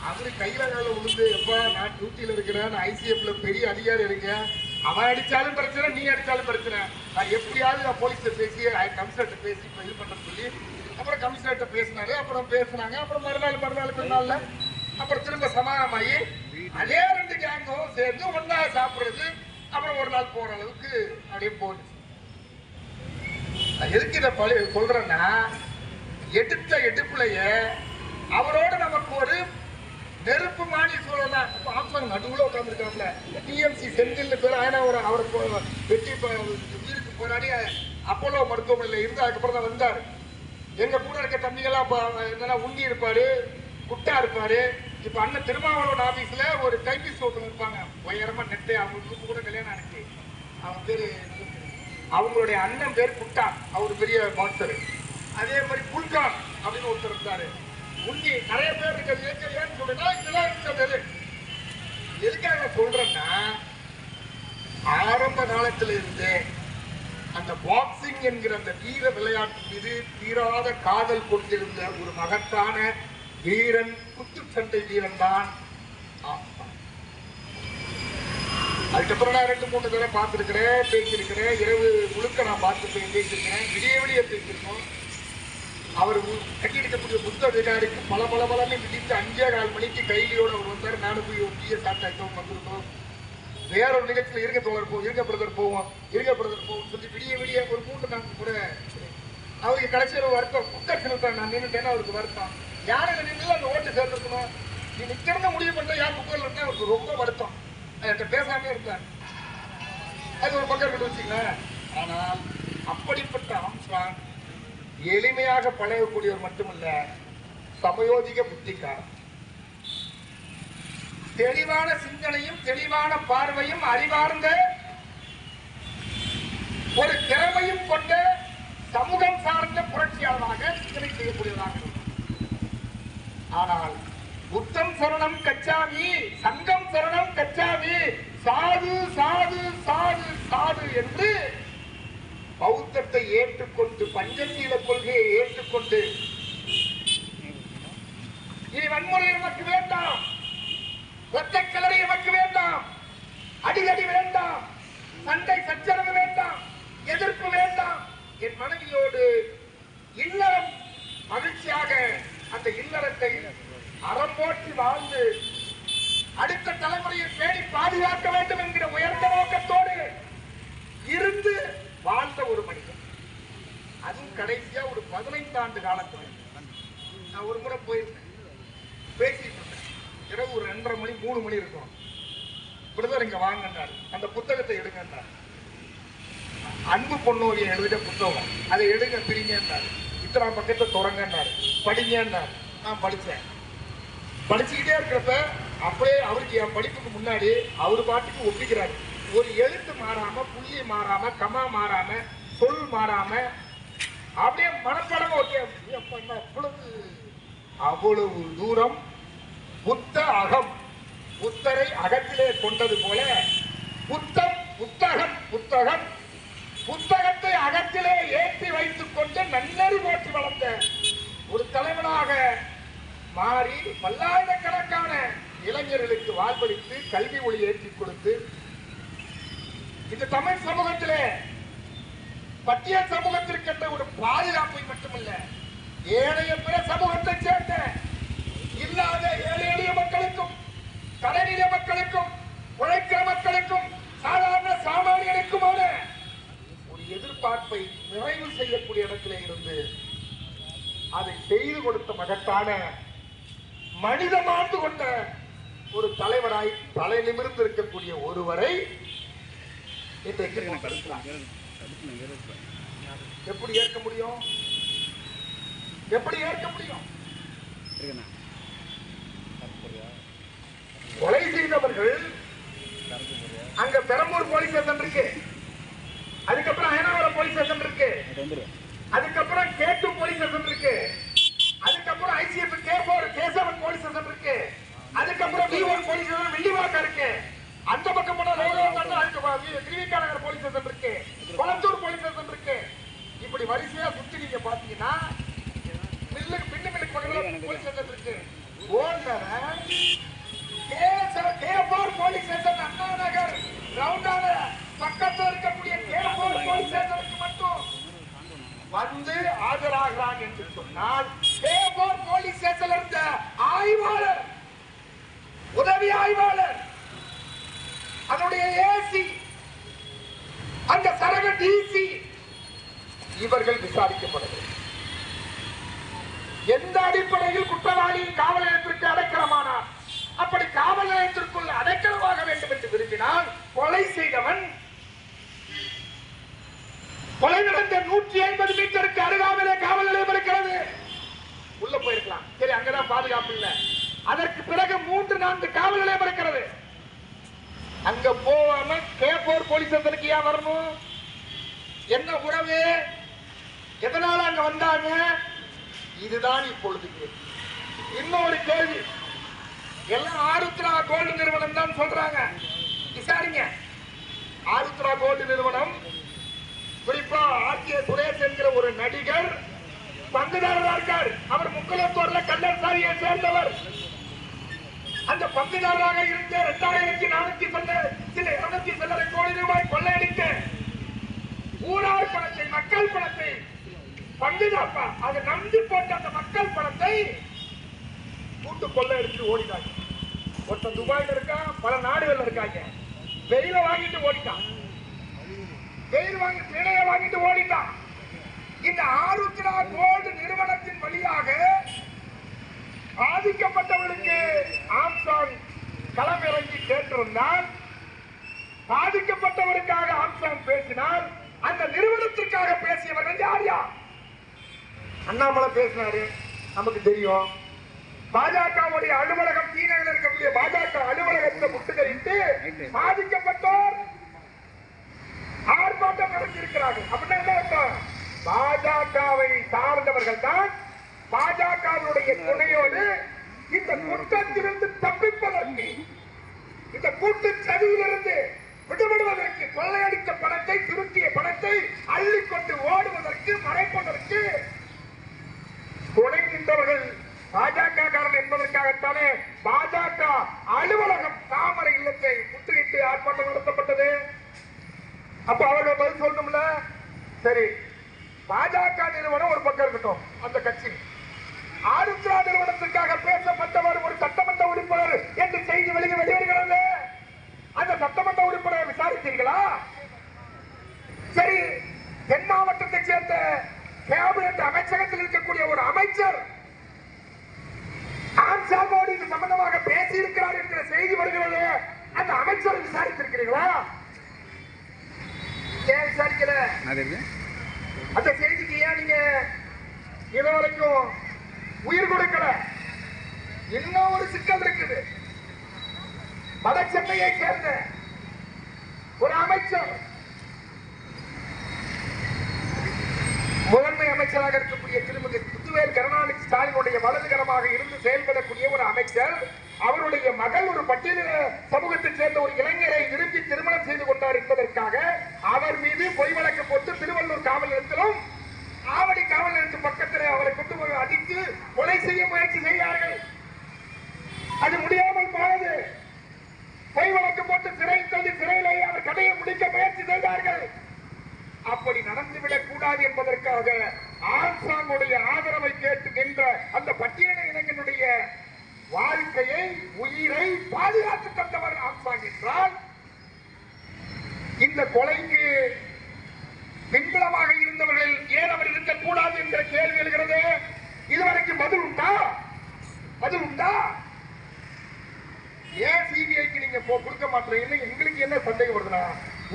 அவரு கையில கால விழுந்து, எப்ப நான் டியூட்டியில இருக்கிறேன், ஐசிஎஃப்ல பெரிய அதிகாரி இருக்கேன், அவன் அடிச்சாலும் பிரச்சனை, நீ அடிச்சாலும் பிரச்சனை, நான் எப்படியாவது நான் போலீஸ்ல பேசி கமிஷனர்கிட்ட பேசி இது பண்றேன்னு சொல்லி அப்புறம் கமிஷனர்கிட்ட பேசினாரு. அப்புறம் பேசினாங்க. அப்புறம் மறுநாள் அப்புறம் திரும்ப சமாதானமாயி அதே 2 கேங்கும் சேர்ந்து ஒன்னா சாப்பிடுறது. அப்புறம் ஒரு நாள் போற அளவுக்கு அப்படியே போச்சு. எதுக்கு இதை சொல்றேன்னா, எடுத்த எடுப்புலைய அவரோட நமக்கு ஒரு நெருப்பு மாறி சொல்லலாம். ஆம்ஸ்ட்ராங் நடுவுல உட்காந்துருக்காப்ல. டிஎம்சி செந்தில் பேர் ஆயினா அவருக்கு வெற்றி உயிருக்கு போராடி அப்போலோ மருத்துவமனையில் இருந்து அதுக்கப்புறம் தான் வந்தார். எங்க கூட இருக்க தம்பிகள்லாம் என்னன்னா உண்டி இருப்பாரு, குட்டா இருப்பாரு. இப்ப அண்ணன் திருமாவளவன் ஆபீஸ்ல ஒரு டைபிஸ்ட் ஒருத்தர் இருப்பாங்க, உயரமா நெட்டு. அவங்களுக்கு கூட கல்யாணம் ஆச்சு. அவன் பேரு, அவங்களுடைய அண்ணன் பேர் குட்டா, அவரு பெரிய பாக்ஸர். அதே மாதிரி புல்கான் அப்படின்னு ஒருத்தர் இருந்தாரு. உண்டி நிறைய பேர் இருக்கிறது. ஏன்னு சொல்றேன்னா இதெல்லாம் இருக்கிறது. எதுக்காக சொல்றேன்னா, ஆரம்ப காலத்துல இருந்து அந்த பாக்ஸிங் என்கிற அந்த வீர விளையாட்டு மீது தீராத காதல் கொண்டிருந்த ஒரு மகத்தான வீரன், குத்துச்சண்டை வீரன் தான். அதுக்கப்புறம் நான் 2-3 தடவை பார்த்துருக்கிறேன், பேசியிருக்கிறேன். இரவு முழுக்க நான் பார்த்து பேசியிருக்கிறேன். விடிய பேசியிருக்கோம். அவர் கட்டியிருக்கக்கூடிய புத்தகாருக்கு பல விதித்து 5:15 மணிக்கு கைலியோடு அவர் வந்தார். நானும் போய் ஒரு டீயை சாப்பிட்டோம், வந்திருந்தோம். வேறொரு நிகழ்ச்சியில் இருக்க தோழர் போவோம், இருக்க பிரதர் போவோம் சொல்லி விடிய ஒரு 3-4 கூட அவருக்கு கடைசியில் வருத்தம். புத்தகத்தில் நான் நின்றுட்டேன்னா அவருக்கு வருத்தம். யாரும் நின்று அந்த ஓட்டு சேர்ந்துருக்கணும், நீ நிக்கிறத முடிவு பண்ண யார் புத்தகம் இருந்தா அவருக்கு ரொம்ப வருத்தம். என்கிட்ட பேசாமே இருந்தார். அது ஒரு பக்கம் கிட்ட வச்சுங்களேன். ஆனால் அப்படிப்பட்ட ஆம்ஸ்ட்ராங் எளிமையாக பழகக்கூடியவர் மட்டுமல்ல, சமயோதிக புத்திக்காரர், தெளிவான சிந்தனையும் தெளிவான பார்வையும் அறிவார்ந்த ஒரு திறமையும் கொண்ட சமூகம் சார்ந்த புரட்சியாளராக சிந்தனை செய்யக்கூடியவராக. ஆனால் புத்தம் சரணம் கச்சாமி, சங்கம் சரணம் கச்சாமி, சாது சாது சாது சாது என்று பௌத்தத்தை ஏற்றுக்கொண்டு பஞ்சசீல கொள்கையை ஏற்றுக்கொண்டு இனி வன்முறை நமக்கு வேண்டாம், ஒற்றை கிளறி நமக்கு வேண்டாம், அடிக்கடி வேண்டாம், சண்டை சச்சரவு வேண்டாம், எதிர்ப்பு வேண்டாம், என் மனைவியோடு இல்லறம் மகிழ்ச்சியாக அந்த இல்லறத்தை அறம் போற்றி வாழ்ந்து அடுத்த தலைமுறையை பேணி பாதுகாக்க வேண்டும் என்கிற உயர்ந்த நோக்கத்தோடு இருந்து வாழ்ந்த ஒரு மனிதன். அதுவும் கடைசியா ஒரு 15 ஆண்டு காலத்துல நான் ஒரு முறை போயிருந்தேன், பேசிட்டு இருந்தேன். இரவு ஒரு 2:30 மணி 3 மணி இருக்கும். பிரதர் இங்க வாங்கினார், அந்த புத்தகத்தை எடுங்கன்னார். அன்பு பொன்னோவிய எழுதிய புத்தகம், அதை எடுங்க பிரிங்கன்னாரு. இத்தனை பக்கத்தை தொடங்கன்னாரு, படிங்கன்னாரு. நான் படிச்சேன். படிச்சுக்கிட்டே இருக்கிறப்ப அப்படியே அவருக்கு என் படிப்புக்கு முன்னாடி அவரு பாட்டுக்கு ஒப்பிக்கிறாரு. ஒரு எழுத்து மாறாம, புள்ளி மாறாம, கமா மாறாம, சொல் மாறாம அப்படியே மனப்படம் ஓகே. அவ்வளவு தூரம் புத்த அகம், புத்தரை அகத்திலே கொண்டது போல புத்தம் புத்தகம் புத்தகம் புத்தகத்தை அகத்திலே ஏற்றி வைத்துக் கொண்டு நன்னறி போற்றி வளர்ந்த ஒரு தலைவனாக மாறி பல்லாயிரக்கணக்கான இளைஞர்களுக்கு வாழ்வளித்து கல்வி ஒளி ஏற்றி கொடுத்து இந்த தமிழ் சமூகத்திலே பட்டியல் சமூகத்திற்கென்ற ஒரு பாதுகாப்பை மட்டுமல்ல, ஏழைய பிற சமூகத்தை சேர்ந்த இல்லாத ஏழை எளிய மக்களுக்கும், கடைநிலை மக்களுக்கும், உழைக்கிற மக்களுக்கும், சாதாரண சாமானியனுக்குமான ஒரு எதிர்பார்ப்பை நிறைவு செய்யக்கூடிய இடத்திலே இருந்து அதை செய்து கொடுத்த மகத்தான மனித மாண்டு கொண்ட ஒரு தலைவராய் தலை நிமிர்ந்து இருக்கக்கூடிய ஒருவரை இன்றைக்கு எப்படி ஏற்க முடியும்? எப்படி ஏற்க முடியும்? கொலை செய்தவர்கள் அங்க பெரம்பூர் போலீஸ் ஸ்டேஷன் இருக்கு, அதுக்கப்புறம் அயனாவரம் போலீஸ் ஸ்டேஷன் இருக்கு, அதுக்கப்புறம் கேட்டு போலீஸ் ஸ்டேஷன் இருக்கு, அதுக்கப்புறம் ICF கேசவன் போலீஸ் ஸ்டேஷன் இருக்கு, அதுக்கப்புறம் V1 போலீஸ் ஸ்டேஷன் வில்லிவாக்கம் இருக்கு, அந்த பக்கம் போனா திருவிக்காநகர் போலீஸ் ஸ்டேஷன் இருக்கு, கொளத்தூர் போலீஸ் ஸ்டேஷன் இருக்கு. இப்படி வரிசையா சுத்தி நீங்க பாத்தீங்கன்னா மில்லுக்கு பக்கத்துல போலீஸ் ஸ்டேஷன் இருக்கு. போலீஸ் ஸ்டேஷன் அண்ணா நகர் ரவுண்டான பக்கத்தில் இருக்கக்கூடிய போலீஸ் ஸ்டேஷனுக்கு மட்டும் வந்து ஆஜராகிறான் என்று சொன்னால் போலீஸ் ஸ்டேஷன்ல இருந்த ஆய்வாளர், உதவி ஆய்வாளர், அதனுடைய ஏசி, அந்த சரக டிசி, இவர்கள் விசாரிக்கப்படவில்லை. எந்த அடிப்படையில் குற்றவாளி காவல் நிலையத்திற்கு அடைக்கலமானார்? அப்படி காவல் நிலையத்திற்குள் அடைக்கலமாக வேண்டும் என்று விரும்பினால் கொலை செய்தவன் கொலை நடந்த 150 மீட்டருக்கு அருகாமலே காவல் நிலையம் இருக்கிறது, உள்ள போயிருக்கலாம். சரி, அங்கதான் பாதுகாப்பு இல்லை. அதற்கு பிறகு 3-4 காவல் நிலையம் இருக்கிறது. அங்க போகாம கேப்பூர் போலீஸ் ஸ்டேஷனுக்கு ஏன் வரணும்? என்ன உறவு? எதனால அங்க வந்தாங்க? இதுதான் இப்பொழுது இன்னொரு கேள்வி. எல்லாம் ஆருத்ரா கோல்டு நிறுவனம் தான் சொல்றாங்க. விசாரிங்க. ஆருத்ரா கோல்டு நிறுவனம், குறிப்பா RK சுரேஷ் என்கிற ஒரு நடிகர் பங்குதாரராக இருக்கார். அவர் முக்குளத்தூர்ல கண்டசாரியை சேர்ந்தவர். அந்த பங்குதாரராக இருந்த 2400 கோடி ரூபாய் கொள்ளையடித்த ஊழல் பணத்தை, மக்கள் பணத்தை வந்துதாப்பா. அதை நம்பி போட்ட அந்த மக்கள் பணத்தை கூட்டு கொள்ள எடுத்து ஓடிட்டாங்க. ஒருத்தன் துபாயில இருக்கான், பல நாடுகள்ல இருக்காங்க. வெயில வாங்கிட்டு ஓடிட்டான், வெயில் வாங்கி பிணைய வாங்கிட்டு ஓடிட்டான். இந்த ஆருத்ரா கோல்டு நிறுவனத்தின் வழியாக பாதிக்கப்பட்டவர்களுக்கு ஆம்சாங் களமிறங்கி கேட்டிருந்தால், பாதிக்கப்பட்டவருக்காக ஆம்சாங் பேசினால், அந்த நிறுவனத்திற்காக பேசியவர்கள் யார் யார்? அண்ணாமலை பேசினாரு, நமக்கு தெரியும். பாஜகவுடைய அலுவலகம் சீனாவில் இருக்கக்கூடிய பாஜக அலுவலகத்தை முட்டுகையிட்டு பாதிக்கப்பட்டோர் ஆர்ப்பாட்டம் நடத்தியிருக்கிறார்கள். அப்படின்னா பாஜகவை சார்ந்தவர்கள் தான் பாஜகவுடைய துணையோடு இந்த குற்றத்திலிருந்து தப்பிப்பதற்கு, இந்த கூட்டு சதியிலிருந்து விடுபடுவதற்கு, கொள்ளையடித்த பணத்தை, திருட்டிய பணத்தை அள்ளிக்கொண்டு ஓடுவதற்கு, மறைப்பதற்கு துணை நின்றவர்கள் பாஜக காரன் என்பதற்காகத்தானே பாஜக அலுவலகம் தாமரை இல்லத்தை முற்றுகையிட்டு ஆர்ப்பாட்டம் நடத்தப்பட்டது. அப்ப அவர்கள் பதில் சொல்லணும்ல. சரி, பாஜக நிறுவனம் ஒரு பக்கம் இருக்கட்டும், அந்த கட்சி ஆருத்ரா நிறுவனத்திற்காக பேசப்பட்டவர் ஒரு சட்டமன்ற உறுப்பினர் என்று செய்தி வெளிவருகிறது. அந்த சட்டமன்ற உறுப்பினர் விசாரித்தீர்களா? சரி, தென் மாவட்டத்தை சேர்ந்த கேபினட் அமைச்சகத்தில் இருக்கக்கூடிய ஒரு அமைச்சர் ஆம்சாங்கோடு இது சம்பந்தமாக பேசியிருக்கிறார் என்கிற செய்தி வருகிறது. அந்த அமைச்சரை விசாரித்திருக்கிறீர்களா? ஏன் விசாரிக்கல? அந்த செய்திக்கு ஏன் நீங்க இதுவரைக்கும் உயிர் கொடுக்கல? இன்னும் ஒரு சிக்கல் இருக்குது. வட சென்னையை சேர்ந்த ஒரு அமைச்சர், முதன்மை அமைச்சராக இருக்கக்கூடிய திருமதி புத்துவேல் கருணாநிதி ஸ்டாலினுடைய வலதுகரமாக இருந்து செயல்படக்கூடிய ஒரு அமைச்சர், அவருடைய மகள் ஒரு பட்டியல சமூகத்தை சேர்ந்த ஒரு இளைஞரை விரும்பி திருமணம் செய்து கொண்டார் என்பதற்காக அவர் மீது பொய் வழக்கு போட்டு திருவள்ளூர் காவல் நிலையத்திலும் ஆவடி காவல் நிலையத்தின் பக்கத்தில் அவரை கொண்டு போய் அடித்து கொலை செய்ய முயற்சி செய்தார்கள். அது முடியாமல் போனது. பொய் வழக்கு போட்டு சிறையில் தள்ளி சிறையிலேயே அவர் கதையை முடிக்க முயற்சி செய்தார்கள். அப்படி நடந்துவிடக் கூடாது என்பதற்காக ஆம்சாங்குடைய ஆதரவை கேட்டு நின்ற அந்த பட்டியல இளைஞனுடைய வாழ்க்கையை, உயிரை பாதுகாத்து தந்தவர் ஆம்சாங் என்றால், இந்த கொலைக்கு பின்புலமாக இருந்தவர்கள் ஏன் அவர் இருக்கக்கூடாது என்ற கேள்வி எழுகிறது. இதுவரைக்கும் பதில் உண்டா? பதில் உண்டா? ஏன் சிபிஐக்கு நீங்க கொடுக்க மாட்டீங்க? எங்களுக்கு என்ன சந்தேகம் வருதுன்னா,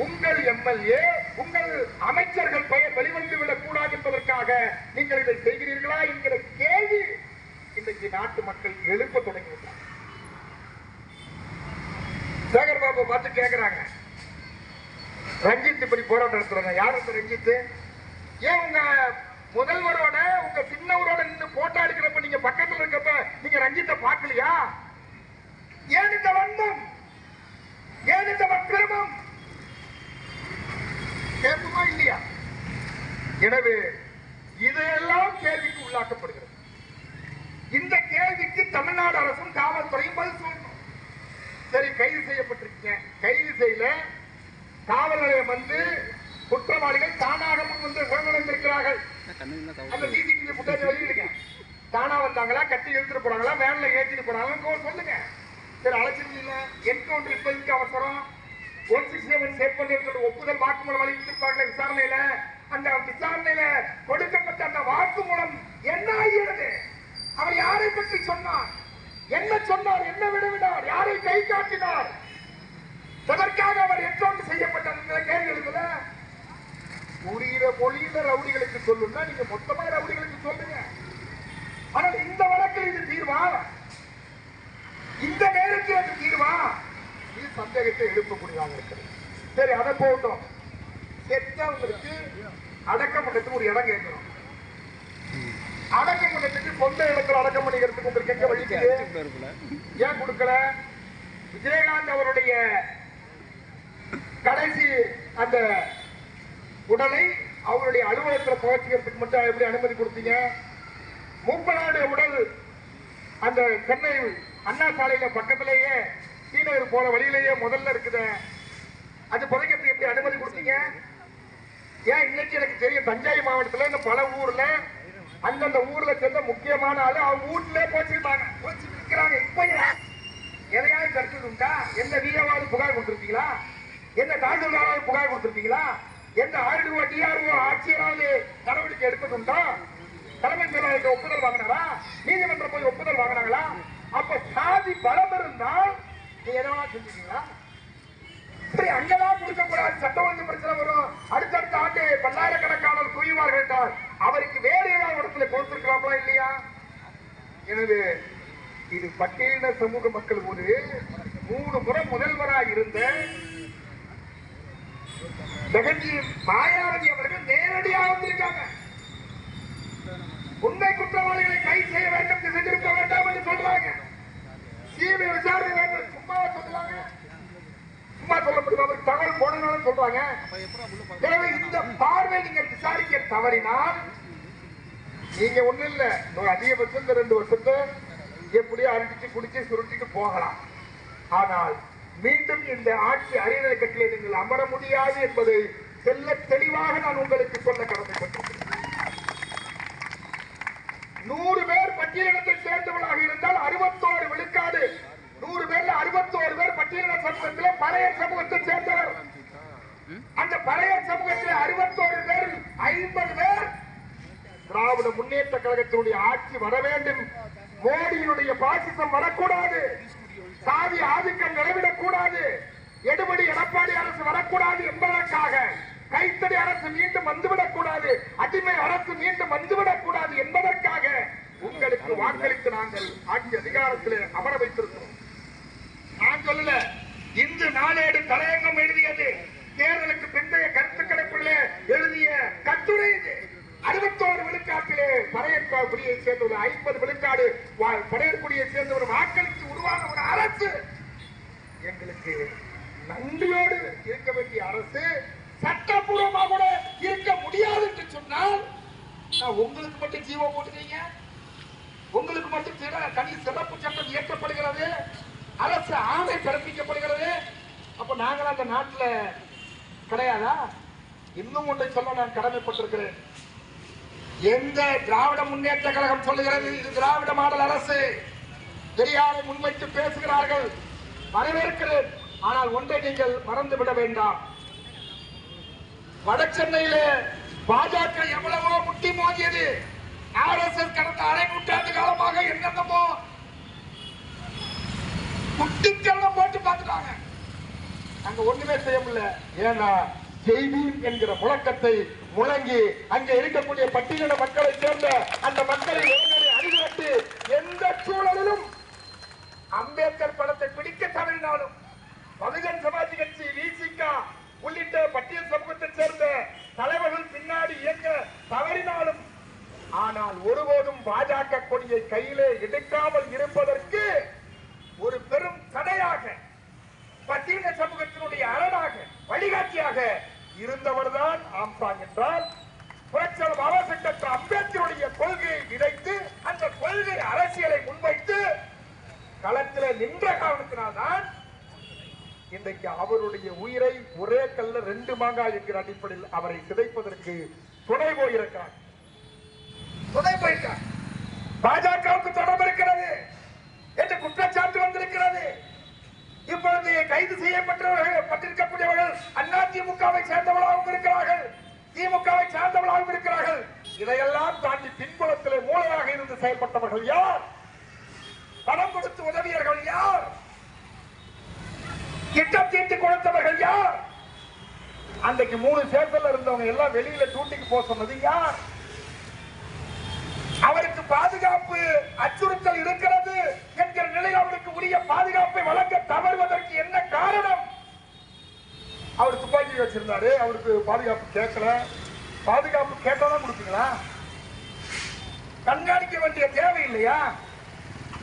உங்கள் எம்எல்ஏ, உங்கள் அமைச்சர்கள் பெயர் வெளிவந்து விடக் கூடாது என்பதற்காக நீங்கள் இதை செய்கிறீர்களா என்கிற கேள்வி இன்றைக்கு நாட்டு மக்கள் எழுப்ப தொடங்கிவிட்டார். சேகர் பாபு பார்த்து கேட்கிறாங்க, ரஞ்சித் இப்படி போராட்டம் நடத்துறாங்க. யார் இந்த ரஞ்சித்? ஏன் உங்க முதல்வரோட உங்க சின்னவரோட நின்று போட்டோ எடுக்கிறப்ப நீங்க பக்கத்தில் இருக்கப்ப நீங்க ரஞ்சித்தை பார்க்கலையா? ஏன் இந்த வன்மம்? ஏன் இந்த வக்கிரமம்? கேட்குமா இல்லையா? எனவே இதையெல்லாம் கேள்விக்கு உள்ளாக்கப்படுகிறது. இந்த கேள்விக்கு தமிழ்நாடு அரசும் காவல்துறையும் பதில் சொல்லணும். சரி, கைது செய்யப்பட்டிருக்கீங்க, கைது செய்யல, காவல் நிலையம் வந்து குற்றவாளிகள் தானாக முன் வந்து உணர்ந்திருக்கிறார்கள். அந்த சிசிடிவி புத்தகத்தை வெளியிடுங்க. தானா வந்தாங்களா, கட்டி இழுத்துட்டு போறாங்களா, வேன்ல ஏற்றிட்டு போறாங்களா சொல்லுங்க. சரி, அழைச்சிருக்கீங்க, என்கவுண்டர் இப்போதைக்கு அவசரம், 167 செட் பண்ணி ஒப்புதல் வாக்குமூலம் வழங்கியிருப்பார்கள் விசாரணையில. அந்த விசாரணையில கொடுக்கப்பட்ட அந்த வாக்குமூலம் என்ன ஆகிறது? அவர் யாரை பற்றி சொன்னார்? என்ன சொன்னார்? என்ன விடுவினார்? யாரை கை காட்டினார்? அதற்காக அவர் என்கவுண்டர் செய்யப்பட்ட கேள்விகளுக்குல புரிகிற மொழியில ரவுடிகளுக்கு சொல்லுன்னா நீங்க மொத்தமா ரவுடிகளுக்கு சொல்லுங்க. ஆனால் இந்த வழக்கில் இது தீர்வா? இந்த நேரத்தில் அது தீர்வா? இது சந்தேகத்தை எழுப்பக்கூடியதாக இருக்கிறது. சரி, அதை போட்டோம். செத்தவங்களுக்கு அடக்கம் பண்ணதுக்கு ஒரு இடம் கேட்கிறோம். அடக்கம் பண்ணதுக்கு சொந்த இடத்துல அடக்கம் பண்ணிக்கிறதுக்கு உங்களுக்கு எங்க வழிக்குது? ஏன் கொடுக்கல? விஜயகாந்த் அவருடைய கடைசி அந்த உடலை அவருடைய அலுவலகத்தில் புகழ்ச்சிக்கிறதுக்கு மட்டும் எப்படி அனுமதி கொடுத்தீங்க? மூப்பநாடு உடல் அந்த சென்னை அண்ணா சாலையில பக்கத்திலேயே சீனர் போற வழியிலேயே முதல்ல இருக்குது, அது புதைக்கிறதுக்கு எப்படி அனுமதி கொடுத்தீங்க? ஏன் இன்னைக்கு எனக்கு தெரியும் தஞ்சை மாவட்டத்துல இந்த பல ஊர்ல அந்தந்த ஊர்ல சேர்ந்த முக்கியமான ஆளு அவங்க வீட்டுல போச்சிருப்பாங்க, போச்சு நிற்கிறாங்க. இப்ப எதையாவது கருத்து உண்டா? எந்த வீரவாவது புகார் கொடுத்திருப்பீங்களா? எந்த தாசில்தாராவது புகார் கொடுத்திருப்பீங்களா? எந்த ஆர்டிஓ டிஆர்ஓ ஆட்சியராவது நடவடிக்கை எடுத்ததுண்டா? தலைமை செயலாளர் ஒப்புதல் வாங்கினாரா? நீதிமன்றம் போய் ஒப்புதல் வாங்கினாங்களா? அப்ப சாதி பலம் இருந்தால் நீ எதனா செஞ்சீங்களா? சரி, அங்கதான் கொடுக்கக்கூடாது, சட்டம் ஒழுங்கு பிரச்சனை வரும், அடுத்தடுத்த ஆண்டு பல்லாயிரக்கணக்கானவர் குவிவார்கள் என்றால் அவருக்கு வேறு ஏதாவது இடத்துல கொடுத்திருக்கலாமா இல்லையா? எனவே இது பட்டியலின சமூக மக்கள் போது 3 முறை முதல்வராக இருந்த மாயாவதி அவர்கள் நேரடியாக வந்திருக்காங்க. உண்மை குற்றவாளிகளை கைது செய்ய வேண்டும், செஞ்சிருக்க வேண்டாம் என்று சொல்றாங்க. சிபிஐ விசாரணை வேண்டும் சும்மா சொல்றாங்க, சும்மா சொல்ல முடியும். அவருக்கு தகவல் போனாலும் சொல்றாங்க. எனவே இந்த பார்வை நீங்கள் விசாரிக்க தவறினால் நீங்க ஒண்ணு இல்ல, அதிகபட்சம் இந்த 2 வருஷத்தை எப்படியோ அடிச்சு குடிச்சு சுருட்டிட்டு போகலாம். ஆனால் மீண்டும் இந்த ஆட்சி அரியணை கட்டிலே நீங்கள் அமர முடியாது என்பதை செல்ல தெளிவாக நான் உங்களுக்கு சொல்ல கடமைப்பட்டிருக்கிறேன். 100 பேர் பட்டியலினத்தை சேர்ந்தவர்களாக இருந்தால் 61 விழுக்காடு, 100 பேர்ல 61 பேர் பட்டியலின சமூகத்தில் பறையர் சமூகத்தை சேர்ந்தவர். அந்த பறையர் சமூகத்தில் 61 பேர் 50 பேர் திராவிட முன்னேற்ற கழகத்தினுடைய ஆட்சி வர வேண்டும், மோடியினுடைய பாசிசம் வரக்கூடாது, சாதி ஆதிக்கம் நிலவிடக் கூடாது, எடுபடி எடப்பாடி அரசு வரக்கூடாது என்பதற்காக, கைத்தடி அரசு மீண்டும் வந்துவிடக் கூடாது, அடிமை அரசு மீண்டும் வந்துவிடக் கூடாது என்பதற்காக உங்களுக்கு வாக்களித்து நாங்கள் ஆட்சி அதிகாரத்திலே அமர வைத்திருக்கிறோம். நான் சொல்லல, இந்து நாளேடு தலையங்கம் எழுதியது, தேர்தலுக்கு பிந்தைய கருத்துக்கணிப்பிலே எழுதிய கட்டுரை இது. 61 விழுக்காட்டிலே பறையர் குடியை சேர்ந்தவர், 50 விழுக்காடு பறையர் குடியை சேர்ந்தவர் வாக்களித்து உருவான ஒரு அரசு எங்களுக்கு நன்றியோடு இருக்க வேண்டிய அரசு. சட்டப்பூர்வமாக கூட இருக்க முடியாது என்று சொன்னால் உங்களுக்கு மட்டும் ஜீவோ போட்டுறீங்க, உங்களுக்கு மட்டும் தனி சிறப்பு சட்டம் இயற்றப்படுகிறது, அரசு ஆணை பிறப்பிக்கப்படுகிறது. அப்ப நாங்கள் அந்த நாட்டில் கிடையாதா? இன்னும் ஒன்றை சொல்ல நான் கடமைப்பட்டிருக்கிறேன். எந்த திராவிட முன்னேற்ற கழகம் சொல்லுகிறது இது திராவிட மாடல் அரசு, பெரியாரை முன்வைத்து பேசுகிறார்கள், வரவேற்கிறேன். ஆனால் ஒன்றை நீங்கள் மறந்துவிட வேண்டாம், வட சென்னையில பாஜக எவ்வளவோ முட்டி மோதியது, RSS கடந்த அரை நூற்றாண்டு காலமாக என்னென்னமோ குட்டிக்கெல்லாம் போட்டு பார்த்துட்டாங்க, அங்க ஒண்ணுமே செய்ய முடியல. ஏன்னா ஜெய்பீம் என்கிற முழக்கத்தை முழங்கி அங்கே இருக்கக்கூடிய பட்டியலின மக்களை சேர்ந்த அந்த மக்களை அணிதிரட்டு எந்த சூழலிலும் அம்பேத்கர் படத்தை பிடிக்க தவறினாலும், பகுஜன் சமாஜ் கட்சி, விசிக உள்ளிட்ட பட்டியல் சமூகத்தை சேர்ந்த தலைவர்கள் பின்னாடி இயங்க தவறினாலும், ஆனால் ஒருபோதும் பாஜக கொடியை கையிலே எடுக்காமல் இருப்பதற்கு ஒரு பெரும் தடையாக, பட்டியலின சமூகத்தினுடைய அரணாக, வழிகாட்டியாக இருந்தவர்தான் ஆம்சாங் என்றால், புரட்சியாளர் பாபா சாஹேப் டாக்டர் அம்பேத்கருடைய கொள்கையை விதைத்து அந்த கொள்கை அரசியலை முன்வைத்து களத்தில் நின்ற காரணத்தினால்தான் இன்றைக்கு அவருடைய உயிரை ஒரே கல்ல 2 மாங்காய் என்கிற அடிப்படையில் அவரை சிதைப்பதற்கு துணை போயிருக்கிறார். பாஜகவுக்கு தொடர்பு இருக்கிறது என்று குற்றச்சாட்டு வந்திருக்கிறது. இப்பொழுது கைது செய்யப்பட்டிருக்கக்கூடியவர்கள் அதிமுகவை சேர்ந்தவர்களாகவும் இருக்கிறார்கள், திமுகவை சார்ந்தவர்களாகவும் இருக்கிறார்கள். இதையெல்லாம் தாண்டி பின்புலத்திலே மூளையாக இருந்து செயல்பட்டவர்கள் யார்? பணம் கொடுத்து உதவியவர்கள் யார்? திட்டம் தீட்டி கொடுத்தவர்கள் யார்? அன்றைக்கு 3 சேர்த்தல் இருந்தவங்க எல்லாம் வெளியில டூட்டிக்கு போக சொன்னது யார்? அவருக்கு பாதுகாப்பு அச்சுறுத்தல் இருக்கிறது என்கிற நிலையில் அவருக்கு உரிய பாதுகாப்பை வழங்க தவறுவதற்கு என்ன காரணம்? அவர் துப்பாக்கி வச்சிருந்தாரு, அவருக்கு பாதுகாப்பு கேட்கல. பாதுகாப்பு கேட்டாதான் கொடுப்பீங்களா? கண்காணிக்க வேண்டிய தேவை இல்லையா?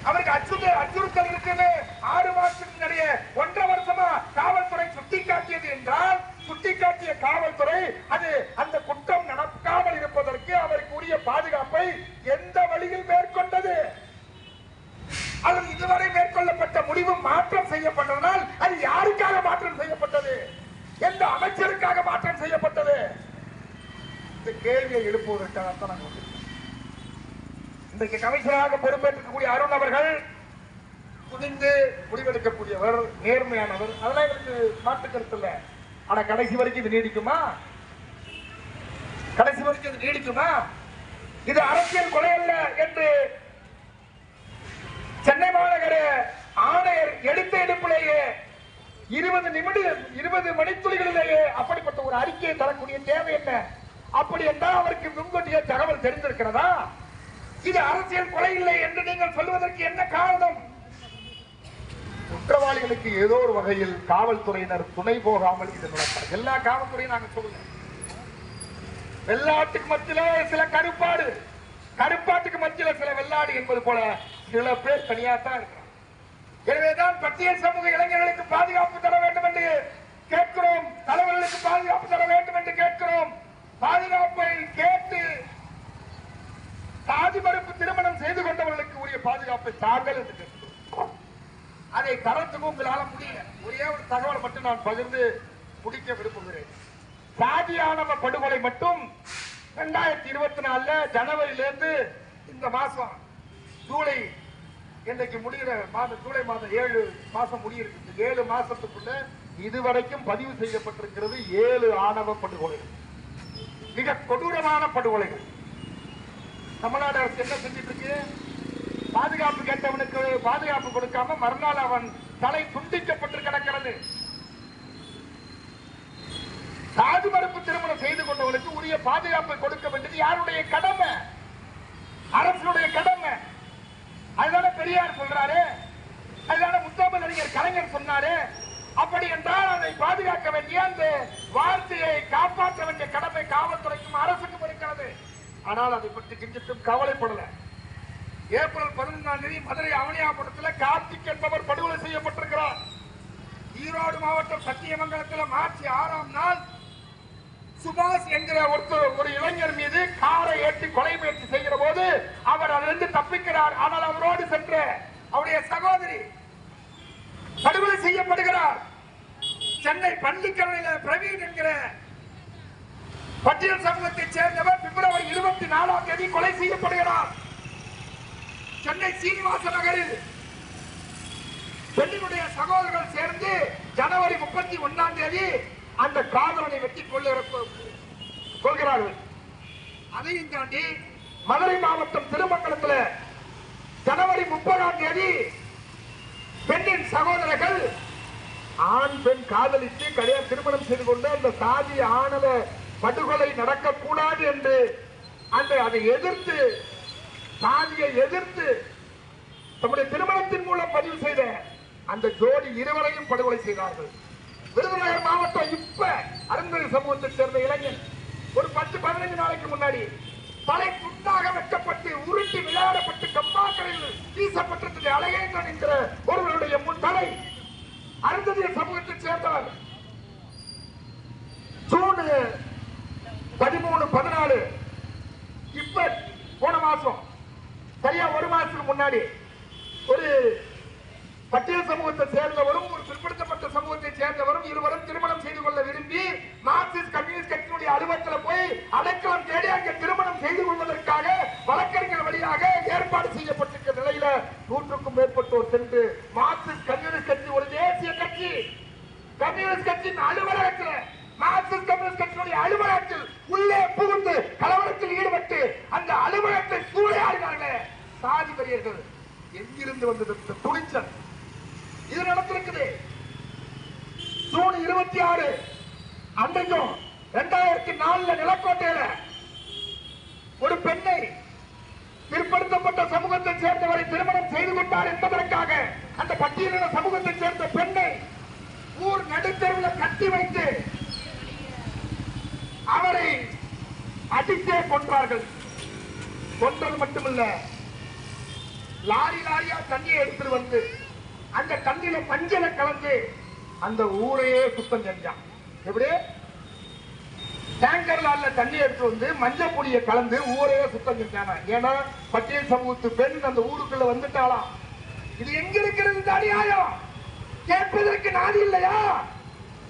அவருக்கு அச்சுறுத்தல் இருக்குன்னு 6 மாசத்துக்கு முன்னாடியே 1.5 வருஷமா காவல்துறை சுட்டிக்காட்டியது என்றால், சுட்டிக்காட்டிய காவல்துறை அது அந்த குற்றம் நடக்காமல் இருப்பதற்கு அவருக்கு உரிய பாதுகாப்பை எந்த வழியில் மேற்கொண்டது? அது இதுவரை மேற்கொள்ளப்பட்ட முடிவு மாற்றம் செய்யப்பட்டதனால் அது யாருக்காக மாற்றம் செய்யப்பட்டது? எந்த அமைச்சருக்காக மாற்றம் செய்யப்பட்டது? இந்த கேள்வியை எழுப்புவதற்காகத்தான் நாங்கள் வந்திருக்கோம். இன்றைக்கு கமிஷனராக பொறுப்பேற்கக்கூடிய அருண் அவர்கள் துணிந்து முடிவெடுக்கக்கூடியவர், நேர்மையானவர், அதெல்லாம் எனக்கு மாற்று கருத்து இல்லை. ஆனா கடைசி வரைக்கும் இது நீடிக்குமா? கடைசி வரைக்கும் இது நீடிக்குமா? இது அரசியல் கொலை அல்ல என்று சென்னை மாநகர ஆணையர் எடுத்த எடுப்பிலேயே 20 மணித்துளிகளிலேயே அப்படிப்பட்ட ஒரு அறிக்கையை தரக்கூடிய தேவை என்ன? அப்படி என்றால் அவருக்கு முன்கூட்டிய தகவல் தெரிந்திருக்கிறதா? இது அரசியல் கொலை இல்லை என்று நீங்கள் சொல்வதற்கு என்ன காரணம்? குற்றவாளிகளுக்கு ஏதோ ஒரு வகையில் காவல்துறையினர் துணை போகாமல் இது நடக்கிறது. எல்லா காவல்துறையும் நாங்கள் சொல்லுங்க, வெள்ளாட்டுக்கு மத்தியில சில கருப்பாட்டுக்கு மத்தியில சில வெள்ளாடு என்பது போல சில பேர் தனியாத்தான் இருக்கிறார். எனவேதான் பட்டியல் சமூக இளைஞர்களுக்கு பாதுகாப்பு தர வேண்டும் என்று கேட்கிறோம், தலைவர்களுக்கு பாதுகாப்பு தர வேண்டும் என்று கேட்கிறோம். பாதுகாப்பை கேட்டு சாதி மறுப்பு திருமணம் செய்து கொண்டவர்களுக்கு உரிய பாதுகாப்பை தாங்கள் என்று கேட்கிறோம். அதை தரத்துக்கு உங்களால முடியல. ஒரே ஒரு தகவல் மட்டும் நான் பகிர்ந்து முடிக்க விரும்புகிறேன். சாதி ஆணவ படுகொலை மட்டும் 2024 ஜனவரியிலிருந்து இந்த மாசம் ஜூலை இன்றைக்கு முடிகிற மாதம், ஜூலை மாதம் 7 மாசம் முடியிருக்கு. 7 மாசத்துக்குள்ள இதுவரைக்கும் பதிவு செய்யப்பட்டிருக்கிறது 7 ஆணவ படுகொலைகள், மிக கொடூரமான படுகொலைகள். தமிழ்நாடு அரசு என்ன செஞ்சிட்டு இருக்கு? பாதுகாப்பு கேட்டவனுக்கு பாதுகாப்பு கொடுக்காம மறுநாள் அவன் தலை துண்டிக்கப்பட்டு கிடக்கிறது. சாதி மறுப்பு திருமணம் செய்து கொண்டவர்களுக்கு உரிய பாதுகாப்பை கொடுக்க வேண்டியது யாருடைய கடமை? அரசுடைய கடமை. அதுதான பெரியார் சொல்றாரு, அதுதான முத்தமிழ் அறிஞர் கலைஞர் சொன்னாரு. அப்படி என்றால் அதை பாதுகாக்க வேண்டிய அந்த வார்த்தையை காப்பாற்ற வேண்டிய கடமை காவல்துறைக்கும் அரசுக்கும் இருக்கிறது. ஆனால் அதை பற்றி கிஞ்சிட்டும் கவலைப்படல. ஏப்ரல் 11 மதுரை அவனியாபுரத்தில் கார்த்திக் என்பவர் படுகொலை செய்யப்பட்டிருக்கிறார். ஈரோடு மாவட்டம் சத்தியமங்கலத்தில் மார்ச் 6ஆம் நாள் சுபாஷ் என்கிற ஒரு இளைஞர் மீது காரை ஏற்றி கொலை முயற்சி செய்கிற போது அவர் அதிலிருந்து தப்பிக்கிறார். ஆனால் அவரோடு சென்ற அவருடைய சகோதரி படுகொலை செய்யப்படுகிறார். சென்னை பள்ளிக்கரணையில் பிரவீன் என்கிற பட்டியல் சமூகத்தைச் சேர்ந்தவர் பிப்ரவரி 24ஆம் தேதி கொலை செய்யப்படுகிறார். சென்னை சீனிவாச நகரில் பெண்ணினுடைய சகோதரர்கள் சேர்ந்து ஜனவரி 31ஆம் தேதி அந்த காதலனை வெட்டி கொள்கிறார்கள். அதையும் தாண்டி மதுரை மாவட்டம் திருமங்கலத்தில் ஜனவரி 30ஆம் தேதி பெண்ணின் சகோதரர்கள் ஆண் பெண் காதலித்து கல்யாண திருமணம் செய்து கொண்டு அந்த சாதி ஆணவ படுகொலை நடக்கக்கூடாது என்று அதை எதிர்த்து, சாதியை எதிர்த்து தம்முடைய திருமணத்தின் மூலம் பதிவு செய்த அந்த ஜோடி இருவரையும் படுகொலை செய்தார்கள். விருதுநகர் மாவட்டம் இப்ப அருந்ததி சமூகத்தைச் சேர்ந்த இளைஞன் ஒரு 10-15 நாளைக்கு முன்னாடி தலை துண்டாக வெட்டப்பட்டு உருட்டி விளையாடப்பட்டு கம்மாக்கரையில் வீசப்பட்டிருந்த அழகேந்திரன் என்கிற ஒருவருடைய தலை அருந்ததி சமூகத்தைச் சேர்ந்தவர் ஜூன் 13-14 இப்ப போன மாசம் சரியா ஒரு மாசத்துக்கு முன்னாடி ஒரு பட்டியல் சமூகத்தை சேர்ந்தவரும் ஒரு பிற்படுத்தப்பட்ட சமூகத்தை சேர்ந்தவரும் இருவரும் திருமணம் செய்து கொள்ள விரும்பி மார்க்சிஸ்ட் கம்யூனிஸ்ட் கட்சியினுடைய அலுவலகத்தில் போய் அடைக்கலம் தேடி அங்கே திருமணம் செய்து கொள்வதற்காக வழக்கறிஞர் வழியாக ஏற்பாடு செய்யப்பட்டிருக்கிற நிலையில 100க்கும் மேற்பட்டோர் சென்று மார்க்சிஸ்ட் கம்யூனிஸ்ட் கட்சி ஒரு தேசிய கட்சி, கம்யூனிஸ்ட் கட்சியின் அலுவலகத்தில், மார்க்சிஸ்ட் கம்யூனிஸ்ட் கட்சியினுடைய அலுவலகத்தில் உள்ளே புகுந்து கலவரத்தில் ஈடுபட்டு அந்த அலுவலகத்தை சூறையாடினார்களே சாதி வெறியர்கள். எங்கிருந்து வந்தது துணிச்சல்? இது நடந்திருக்குது. ஜூன் 26 அன்றைக்கும் 2004 நிலக்கோட்டையில ஒரு பெண்ணை பிற்படுத்தப்பட்ட சமூகத்தை சேர்ந்தவரை திருமணம் செய்து கொண்டார் என்பதற்காக அந்த பட்டியலின சமூகத்தை சேர்ந்த பெண்ணை ஊர் நடுத்தருவில் கட்டி வைத்து அவரை அடித்தே கொன்றார்கள். கொன்றது மட்டுமல்ல, லாரி லாரியா தண்ணியை எடுத்துட்டு வந்து அந்த தண்ணியில மஞ்சளை கலந்து அந்த ஊரையே சுத்தம் செஞ்சான். எப்படி? டேங்கர்ல தண்ணி எடுத்து வந்து மஞ்சள் பொடியை கலந்து ஊரையே சுத்தம் செஞ்சானா? ஏன்னா பட்டியல் சமூகத்து பெண் அந்த ஊருக்குள்ள வந்துட்டாலாம். இது எங்க இருக்கிறது அநியாயம்? கேட்பதற்கு நாதி இல்லையா?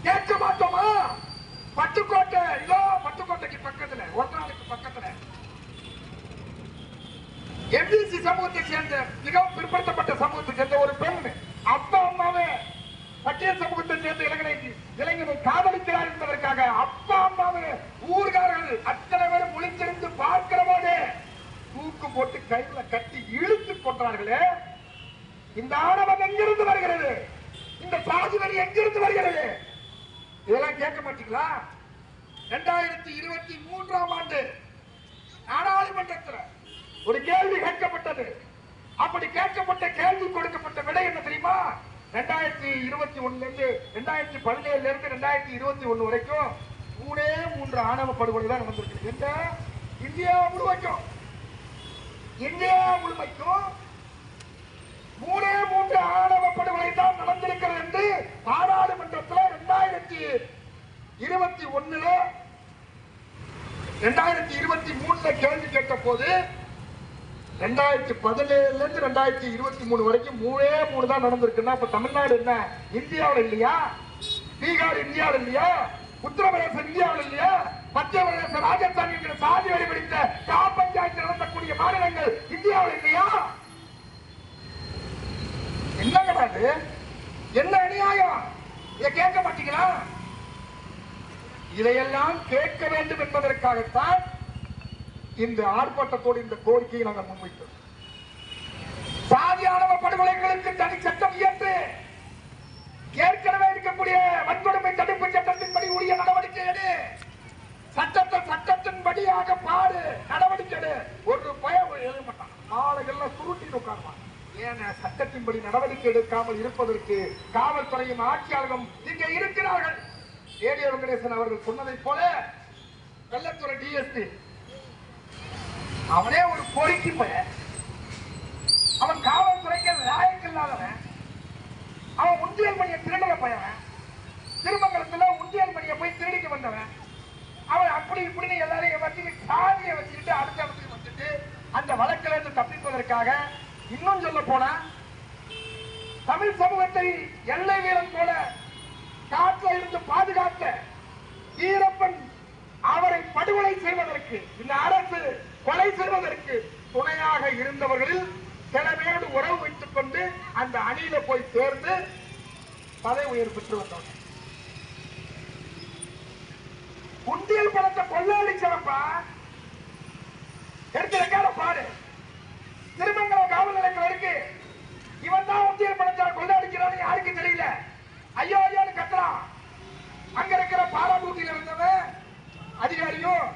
கேட்க மாட்டோமா? பட்டுக்கோட்டை, இதோ பட்டுக்கோட்டைக்கு பக்கத்துல, ஒற்றாளுக்கு பக்கத்துல எம்பிசி சமூகத்தை சேர்ந்த மிகவும் பிற்படுத்தப்பட்ட சமூகத்தை சேர்ந்த ஒரு பெண் அப்பா அம்மாவே பட்டியல் சமூகத்தை சேர்ந்த இளைஞனை காதலிக்கிறார் என்பதற்காக அப்பா அம்மாவே ஊர்காரர்கள் அத்தனை பேரும் முழிச்சிருந்து பார்க்கிற போது தூக்கு போட்டு கையில கட்டி இழுத்து கொண்டார்களே. இந்த ஆணவம் எங்கிருந்து வருகிறது? இந்த சாதிவரி எங்கிருந்து வருகிறது? இதெல்லாம் கேட்க மாட்டீங்களா? 2023ஆம் ஆண்டு நாடாளுமன்றத்தில் ஒரு கேள்வி கேட்கப்பட்டது. அப்படி கேட்கப்பட்ட கேள்வி கொடுக்கப்பட்ட விடை என்ன தெரியுமா? 2021 இருந்து 2017 இருந்து 2021 வரைக்கும் 3 ஆணவ படுகொலை தான் நடந்திருக்கு. எந்த இந்தியா முழுமைக்கும் 3 ஆணவ படுகொலை தான் நடந்திருக்கிறது என்று பாராளுமன்றத்தில் 2023 கேள்வி கேட்ட போது 2017 இருந்து 2023 வரைக்கும் 3 தான் நடந்திருக்குன்னா அப்ப தமிழ்நாடு என்ன இந்தியாவில் இல்லையா? பீகார் இந்தியாவில் இல்லையா? உத்தரப்பிரதேசம் இந்தியாவில் இல்லையா? மத்திய பிரதேச ராஜஸ்தான் என்கிற சாதி வரி பிடித்த கிராம பஞ்சாயத்து நடத்தக்கூடிய மாநிலங்கள் இந்தியாவில் இல்லையா? என்ன கிடையாது? என்ன அநியாயம்? இதை கேட்க மாட்டீங்களா? இதையெல்லாம் கேட்க வேண்டும் என்பதற்காகத்தான் இந்த ஆர்ப்பாட்டத்தோடு இந்த கோரிக்கையை நாங்கள் முன்வைத்தோம். சாதி ஆணவ படுகொலைகளுக்கு தனி சட்டம் இயற்று ஏற்கனவே இருக்கக்கூடிய வன்கொடுமை தடுப்பு சட்டத்தின்படி உரிய நடவடிக்கை எடு. சட்டத்தின்படியாக பாடு, நடவடிக்கை எடு. ஒரு பயம் எழுத மாட்டான், ஆளுகள்லாம் சுருட்டி உட்காருவான். ஏன் சட்டத்தின்படி நடவடிக்கை எடுக்காமல் இருப்பதற்கு காவல்துறையும் ஆட்சியாளரும் இங்கே இருக்கிறார்கள். ஏடிய வெங்கடேசன் அவர்கள் சொன்னதை போல வெள்ளத்துறை டிஎஸ்பி அவனே ஒரு பொறுக்கி போய, அவன் காவல்துறைக்கு லாயக்கு இல்லாதவன், அவன் உண்டியல் மணியை திருடுற பையன், திருமங்கலத்துல உண்டியல் மணியை போய் திருடிக்க வந்தவன், அவன் அப்படி இப்படின்னு எல்லாரையும் வச்சு சாதியை வச்சுக்கிட்டு அடுத்த இடத்துக்கு வந்துட்டு அந்த வழக்கில் இருந்து தப்பிப்பதற்காக, இன்னும் சொல்ல போனா தமிழ் சமூகத்தை எல்லை வீரன் போல காட்டில் இருந்து பாதுகாத்த வீரப்பன் அவரை படுகொலை செய்வதற்கு, இந்த அரசு கொலை செய்வதற்கு துணையாக இருந்தவர்களில் சில பேரோடு உறவு வைத்துக் கொண்டு அந்த அணியில போய் சேர்ந்து பதவி உயர்வு பெற்று வந்தோம். உண்டியல் பணத்தை கொள்ளையடிச்சவப்பா எடுத்து ரெக்கார்ட பாடு. திருமங்கலம் காவல் நிலையத்தில் இருக்கு. இவன் தான் உண்டியல் பணத்தை கொள்ளையடிக்கிறான்னு யாருக்கு தெரியல. ஐயோ ஐயோன்னு கத்துறான். அங்க இருக்கிற பாராட்டூட்டியில் இருந்தவன் அதிகாரியும்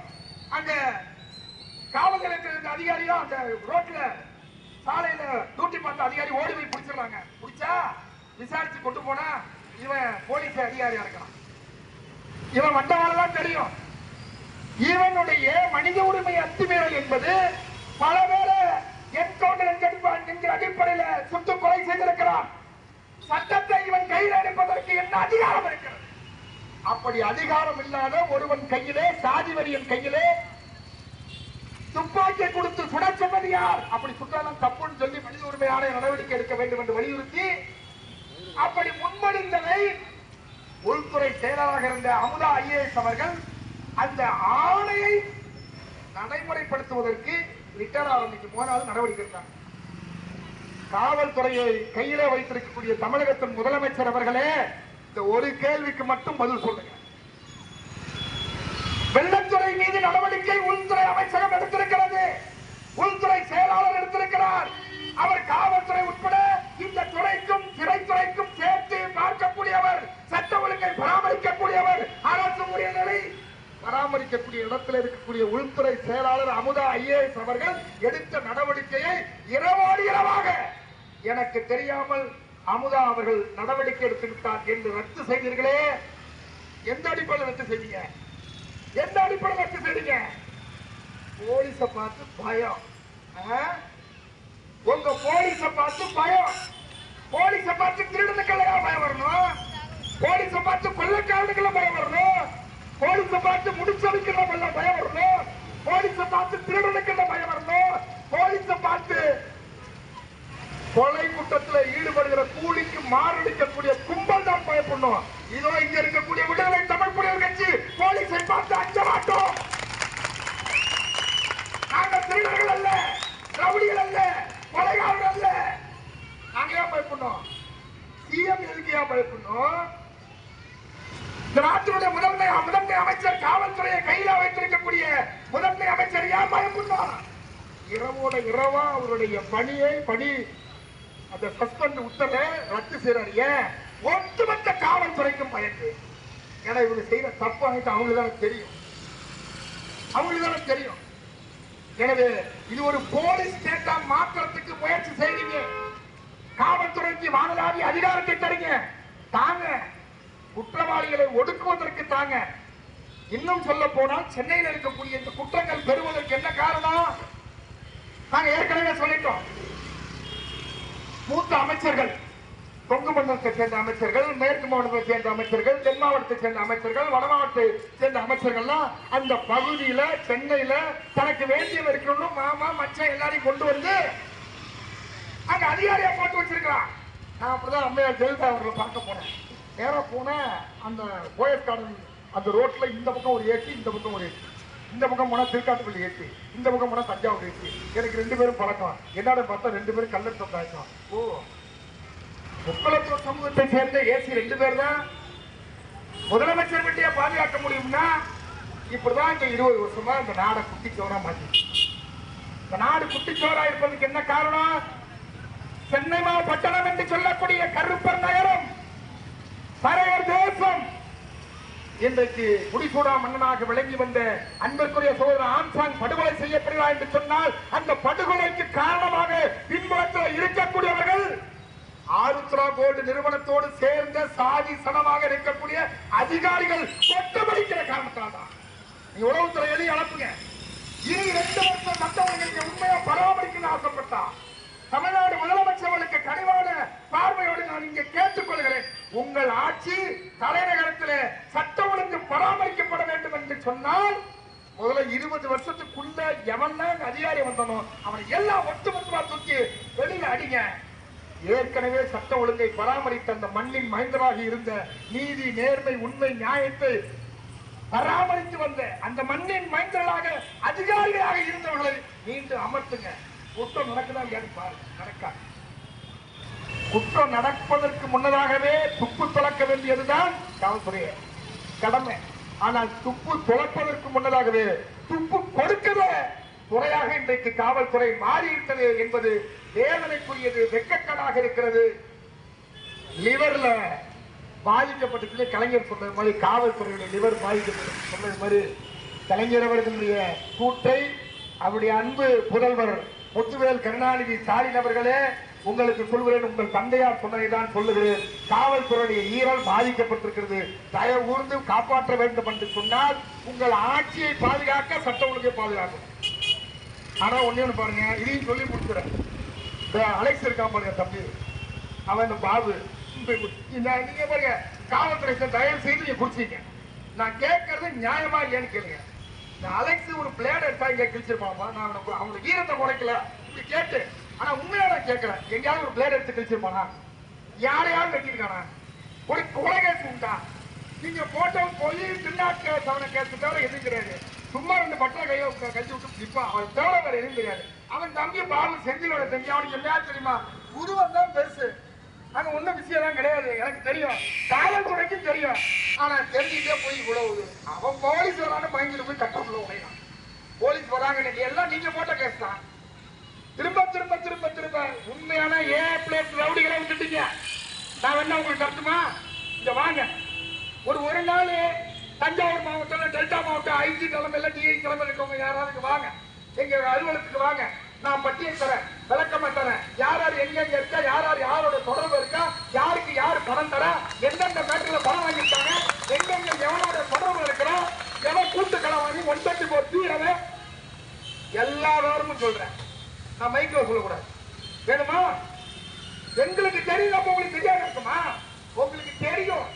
அங்க காவல் நிலையத்தில் இருந்த அதிகாரியும் அந்த ரோட்ல சாலையில டியூட்டி பார்த்த அதிகாரி ஓடி போய் பிடிச்சிடறாங்க. பிடிச்சா விசாரிச்சு கொண்டு போனா இவன் போலீஸ் அதிகாரியா இருக்கான். இவன் வந்தவாளதான் தெரியும். இவனுடைய மனித உரிமை அத்துமீறல் என்பது பல பேரை என்கவுண்டர் என்கிற அடிப்படையில் சுட்டு கொலை செய்திருக்கிறான். சட்டத்தை இவன் கையில் எடுப்பதற்கு என்ன அதிகாரம் இருக்கிறது? அப்படி அதிகாரம் இல்லாத ஒருவன் கையிலே, சாதிவரியன் கையிலே துப்பாக்கியை கொடுத்து சுட சொன்னது யார்? அப்படி சுட்டாலும் தப்புன்னு சொல்லி மனித உரிமை ஆணைய நடவடிக்கை எடுக்க வேண்டும் என்று வலியுறுத்தி அப்படி முன்மொழிந்ததை உள்துறை செயலாளராக இருந்த அமுதா ஐஏஎஸ் அவர்கள் அந்த ஆணையை நடைமுறைப்படுத்துவதற்கு ரிட்டர் ஆரம்பிக்கு போனாலும் நடவடிக்கை எடுத்தாங்க. காவல்துறையை கையிலே வைத்திருக்கக்கூடிய தமிழகத்தின் முதலமைச்சர் அவர்களே, இந்த ஒரு கேள்விக்கு மட்டும் பதில் சொல்லுங்க. வெள்ளத்துறை மீது நடவடிக்கை உள்துறை அமைச்சகம் எடுத்திருக்கிறது. உள்துறை செயலாளர் எடுத்திருக்கிறார். அவர் காவல்துறை உட்பட இந்த துறைக்கும் சிறைத்துறைக்கும் சேர்த்து பார்க்கக்கூடியவர், சட்ட ஒழுங்கை பராமரிக்கக்கூடியவர், அரசு உரியநிலை பராமரிக்கக்கூடிய இடத்தில் இருக்கக்கூடிய உள்துறை செயலாளர் அமுதா ஐஏஎஸ் அவர்கள் எடுத்த நடவடிக்கையை இரவோடு இரவாக எனக்கு தெரியாமல் அமுதா அவர்கள் நடவடிக்கை எடுத்துவிட்டார் என்று ரத்து செய்தீர்களே. எந்த அடிப்படையில் ரத்து செய்வீங்க? எந்த அடிப்படையில் ரத்து செய்வீங்க? போலீஸ பார்த்து பயம். உங்க போலீஸ பார்த்து பயம். போலீஸ பார்த்து திருடனுக்கெல்லாம் பயம் வரணும். போலீஸ பார்த்து கொள்ளைக்காரனுக்கெல்லாம் பயம் வரணும். போலீஸ பார்த்து முடிச்சதுக்கெல்லாம் பயம் வரணும். போலீஸ பார்த்து திருடனுக்கெல்லாம் பயம் வரணும். போலீஸ பார்த்து கொலை குற்றத்தில் ஈடுபடுகிற கூலிக்கு மாரடிக்கக்கூடிய கும்பல் தான் பயப்படணும். இதோ இங்க இருக்கக்கூடிய விடுதலை தமிழ் புலிகள் கட்சி போலீஸ் ரவுடிகள் அல்ல, கொலைகாரர்கள் அல்ல. நாங்க ஏன் பயப்படணும்? சிஎம் எதுக்கு ஏன் பயப்படணும்? இந்த நாட்டினுடைய முதன்மை அமைச்சர், காவல்துறையை கையில வைத்திருக்கக்கூடிய முதன்மை அமைச்சர் ஏன் பயப்படணும்? இரவோட இரவா அவருடைய பணி அந்த சஸ்பெண்ட் உத்தரவை ரத்து செய்யறாரு. ஒட்டுமொத்த காவல்துறைக்கும் பயந்து. ஏன்னா இவங்க செய்யற தப்பு அனைத்து அவங்களுக்கு தெரியும். எனவே இது ஒரு போலீஸ் ஸ்டேட்டா மாற்றத்துக்கு முயற்சி செய்றீங்க. காவல்துறைக்கு வானலாவி அதிகாரத்தை தருங்க, தாங்க. குற்றவாளிகளை ஒடுக்குவதற்கு தாங்க. இன்னும் சொல்ல போனால் சென்னையில் இருக்கக்கூடிய இந்த குற்றங்கள் பெறுவதற்கு என்ன காரணம்? நாங்க ஏற்கனவே சொல்லிட்டோம். மூத்த அமைச்சர்கள், கொங்கு மண்டலத்தை சேர்ந்த அமைச்சர்கள், மேற்கு மாவட்டத்தை சேர்ந்த அமைச்சர்கள், தென் மாவட்டத்தை சேர்ந்த அமைச்சர்கள், வட மாவட்டத்தை சேர்ந்த அமைச்சர்கள்லாம் அந்த பகுதியில சென்னையில தனக்கு வேண்டியவ இருக்கணும் மாமா மச்சான் எல்லாரையும் கொண்டு வந்து அங்க அதிகாரியா போட்டு வச்சிருக்கிறான். நான் அப்படிதான் அம்மையார் ஜெயலலிதா அவர்களை பார்க்க போனேன். நேரம் போன அந்த போயஸ் கார்டன் அந்த ரோட்ல இந்த பக்கம் ஒரு ஏசி, இந்த பக்கம் ஒரு ஏசி. இந்த பக்கம் போனா திருக்காட்டுப்பள்ளி ஏசி, இந்த பக்கம் போனா தஞ்சாவூர் ஏசி. எனக்கு 2 பேரும் பழக்கம். என்னோட பார்த்தா 2 பேரும் கல்லர் ஆயிடும். ஓ, முக்குளத்தூர் சமூகத்தை சேர்ந்த ஏசி 2 பேர் தான் முதலமைச்சர் வீட்டையே பாதுகாக்க முடியும்னா இப்படிதான் இந்த 20 வருஷமா இந்த நாடை குட்டிச்சோரா மாற்றி. இந்த நாடு குட்டிச்சோரா இருப்பதுக்கு என்ன காரணம்? சென்னை பட்டணம் என்று சொல்லக்கூடிய கருப்பர் நகரம், பறையர் தேசம், இன்றைக்கு முடிசூடா மன்னனாக விளங்கி வந்த அன்பிற்குரிய சகோதரர் ஆம்சாங் படுகொலை செய்யப்படுகிறார் என்று சொன்னால் அந்த படுகொலைக்கு காரணமாக பின்புறத்தில் இருக்கக்கூடியவர்கள் ஆருத்ரா கோல்டு நிறுவனத்தோடு சேர்ந்த சாதி சனமாக இருக்கக்கூடிய அதிகாரிகள் கொட்டமடிக்கிற காரணத்தால் தான். நீ உளவுத்துறை எழுதி அனுப்புங்க. இனி 2 வருஷம் மற்றவர்களுக்கு உண்மையா பராமரிக்கணும்னு ஆசைப்பட்டா தமிழ்நாடு முதலமைச்சர்களுக்கு கனிவான பார்வையோடு நான் இங்கே கேட்டுக்கொள்கிறேன். உங்கள் ஆட்சி தலைநகரத்தில் சட்ட ஒழுங்கு பராமரிக்கப்பட வேண்டும் என்று சொன்னால் முதல்ல 20 வருஷத்துக்குள்ள எவன் அதிகாரி வந்தனோ அவனை எல்லாம் ஒட்டுமொத்தமா தூக்கி வெளியில அடிங்க. ஏற்கனவே சட்ட ஒழுங்கை பராமரித்த அந்த மண்ணின் மைந்தராக இருந்த நீதி, நேர்மை, உண்மை, நியாயத்தை பராமரித்து வந்த அந்த மண்ணின் மைந்தர்களாக அதிகாரிகளாக இருந்தவர்களை மீண்டும் அமர்த்துங்க. குற்றம் நடக்குதான் நடக்கா? குற்றம் நடப்பதற்கு முன்னதாகவே துப்பு துளக்க வேண்டியதுதான் காவல்துறைய கடமை. ஆனால் துப்பு துளப்பதற்கு முன்னதாகவே துப்பு கொடுக்கிற துறையாக இன்றைக்கு காவல்துறை மாறிவிட்டது என்பது வேதனைக்குரியது, வெட்கக்கேடாக இருக்கிறது. லிவர்ல பாதிக்கப்பட்டு கலைஞர் சொன்னது மாதிரி காவல்துறையுடைய லிவர் பாதிக்கப்பட்டு சொன்னது மாதிரி கலைஞர் அவர்களுடைய கூற்றை அவருடைய அன்பு புதல்வர் முத்துவேல் கருணாநிதி ஸ்டாலின் அவர்களே உங்களுக்கு சொல்கிறேன், உங்கள் தந்தையார் சொன்னதைதான் சொல்லுகிறேன். காவல்துறையுடைய ஈரல் பாதிக்கப்பட்டிருக்கிறது. தயவு கூர்ந்து காப்பாற்ற வேண்டும் என்று சொன்னால் உங்கள் ஆட்சியை பாதுகாக்க சட்ட ஒழுங்கை பாதுகாக்கும். ஆனா ஒண்ணு பாருங்க, இதையும் சொல்லி முடிச்சுறேன். அலெக்ஸ் இருக்கான் பாருங்க தம்பி, அவன் பாபு, நீங்க பாருங்க காவல்துறை தயவு செய்து நீங்க குடிச்சீங்க. நான் கேட்கறது நியாயமா இல்லையான்னு கேளுங்க. அலெக்ஸ் ஒரு பிளேட் எடுத்தா இங்க கிழிச்சிருப்பாப்பா. நான் அவனுக்கு ஈரத்தை குறைக்கல இப்படி கேட்டு, ஆனா உண்மையா நான் கேட்கிறேன், எங்கேயாவது ஒரு பிளேட் எடுத்து கிழிச்சிருப்பானா? யாரையாவது வெட்டிருக்கானா? ஒரு கொலை கேஸ் உண்டா? நீங்க போட்டோ போய் திருநாட்டு தவணை கேஸ் தவிர எதுவும் கிடையாது. சும்மா 2 பட்டரை கையை கழிச்சு விட்டு நிற்பான். அவன் தவிர வேற எதுவும் கிடையாது. அவன் தம்பி பாபு செந்திலோட தம்பி, அவனுக்கு என்ன தெரியுமா? உருவம் தான் பெருசு. அங்க ஒன்னும் விஷயம் தான் கிடையாது. எனக்கு தெரியும், காவல்துறைக்கும் தெரியும். ஆனா தெரிஞ்சுட்டே போய் உழவுது. அவன் போலீஸ் வரான்னு பயந்துட்டு போய் கட்டக்குள்ள உடையான். போலீஸ் வராங்க எல்லாம் நீங்க போட்ட கேஸ் தான். திரும்ப திரும்ப திரும்ப திரும்ப உண்மையான பிளேட் ரவுடிகளை விட்டுட்டீங்க. நான் வேணா உங்களுக்கு கருத்துமா? இங்க வாங்க, ஒரு நாள் தஞ்சாவூர் மாவட்டம், டெல்டா மாவட்டம் ஐஜி தலைமையில டிஐ தலைமையில் இருக்கவங்க யாராவது வாங்க, எங்க அலுவலகத்துக்கு வாங்க. நான் பட்டியல் தரேன், விளக்கமா தரேன். யார் யார் எங்கெங்க இருக்கா, யார் யாரோட தொடர்பு இருக்கா, யாருக்கு யார் பணம் தர, எந்தெந்த மேட்டர்ல பணம் வாங்கிட்டாங்க, எங்கெங்க எவனோட தொடர்பு இருக்கிறோம், எவன் கூட்டு கடன் வாங்கி 134 தீரவே எல்லா விவரமும் சொல்றேன். நான் மைக்கில் சொல்லக்கூடாது. வேணுமா? எங்களுக்கு தெரியும், உங்களுக்கு தெரியாது இருக்குமா? உங்களுக்கு தெரியும்.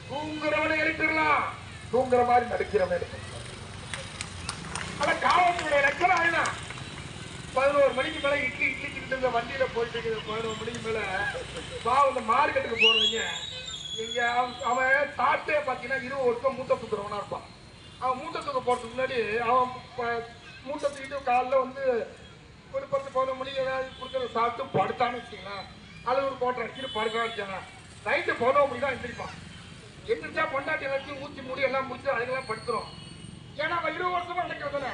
தூங்குறவனை எழுப்பிடலாம், தூங்குற மாதிரி நடிக்கிறவன் எடுத்து. ஆனா காவல்துறை லட்சணம் என்ன? 11 மணிக்கு மேல இட்லிக்கிட்டு வண்டியில போயிட்டு 11 மணிக்கு மேல இந்த மார்க்கெட்டுக்கு போறவங்க இங்க அவன் சாப்பிட்டே பாத்தீங்கன்னா 20 வருஷம் மூட்டை தூக்குறவனா இருப்பான். அவன் மூட்டை தூக்க போறதுக்கு முன்னாடி அவன் மூட்டை தூக்கிட்டு காலில் ஒரு 10-11 மணி ஏதாவது கொடுக்கறத சாப்பிட்டு படுத்தான்னு வச்சுக்கலாம், அல்லது ஒரு கோட்டை அடிச்சுட்டு படுத்தான்னு வச்சாங்க. நைட்டு 11 மணி தான் எந்திரிப்பான். எந்திரிச்சா பொண்டாட்டி வச்சு ஊற்றி மூடி எல்லாம் முடிச்சு அதுக்கெல்லாம் படுத்துரும். ஏன்னா அவன் 20 வருஷமா நினைக்கிறதுல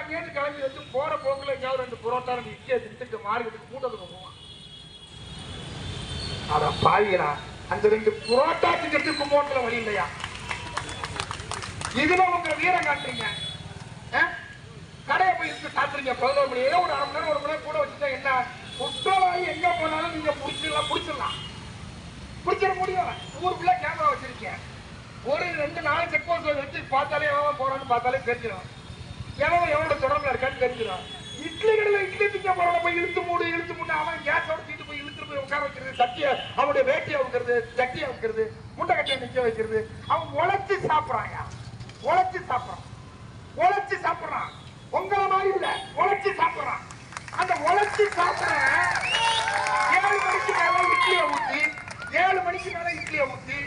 அங்கேயிருந்து கிளம்பி வச்சு போற போக்குல எங்கேயாவது 2 புரோட்டா 2 இட்லியை திட்டு மார்க்கெட்டுக்கு கூட்டத்துக்கு போவான். அத பாவிகளா, அந்த 2 புரோட்டா திங்கிறதுக்கு கும்போட்டில் வழி இல்லையா? இதுல உங்க வீரம் காட்டுறீங்க. கடையை போய் இருந்து சாப்பிடுறீங்க 11 மணி, ஒரு அரை மணி நேரம் 1 மணி நேரம் கூட வச்சுட்டா என்ன? குற்றவாளி எங்க போனாலும் நீங்க பிடிச்சிட முடியும். ஊருக்குள்ள கேமரா வச்சிருக்கேன். ஒரு 2-4 செக் போஸ்ட் வச்சு பார்த்தாலே எவன் போறான்னு பார்த்தாலே தெரிஞ்சிடும். எவனோட தொடர்புல இருக்கான்னு தெரிஞ்சிடும். இட்லி கடையில இட்லி திங்க போறவன போய் இழுத்து மூடு அவன் கேஸோட தீட்டு போய் இழுத்துட்டு போய் உட்கார வைக்கிறது, சட்டிய அவனுடைய வேட்டியை வைக்கிறது, சட்டியை வைக்கிறது, முட்டை கட்டியை நிக்க வைக்கிறது. அவன் உழைச்சு சாப்பிடுறான். உங்களை மாதிரி இல்ல, உழைச்சு சாப்பிடுறான். அந்த உழைச்சு சாப்பிடுற 7 மணிக்கு மேல இட்லியை ஊத்தி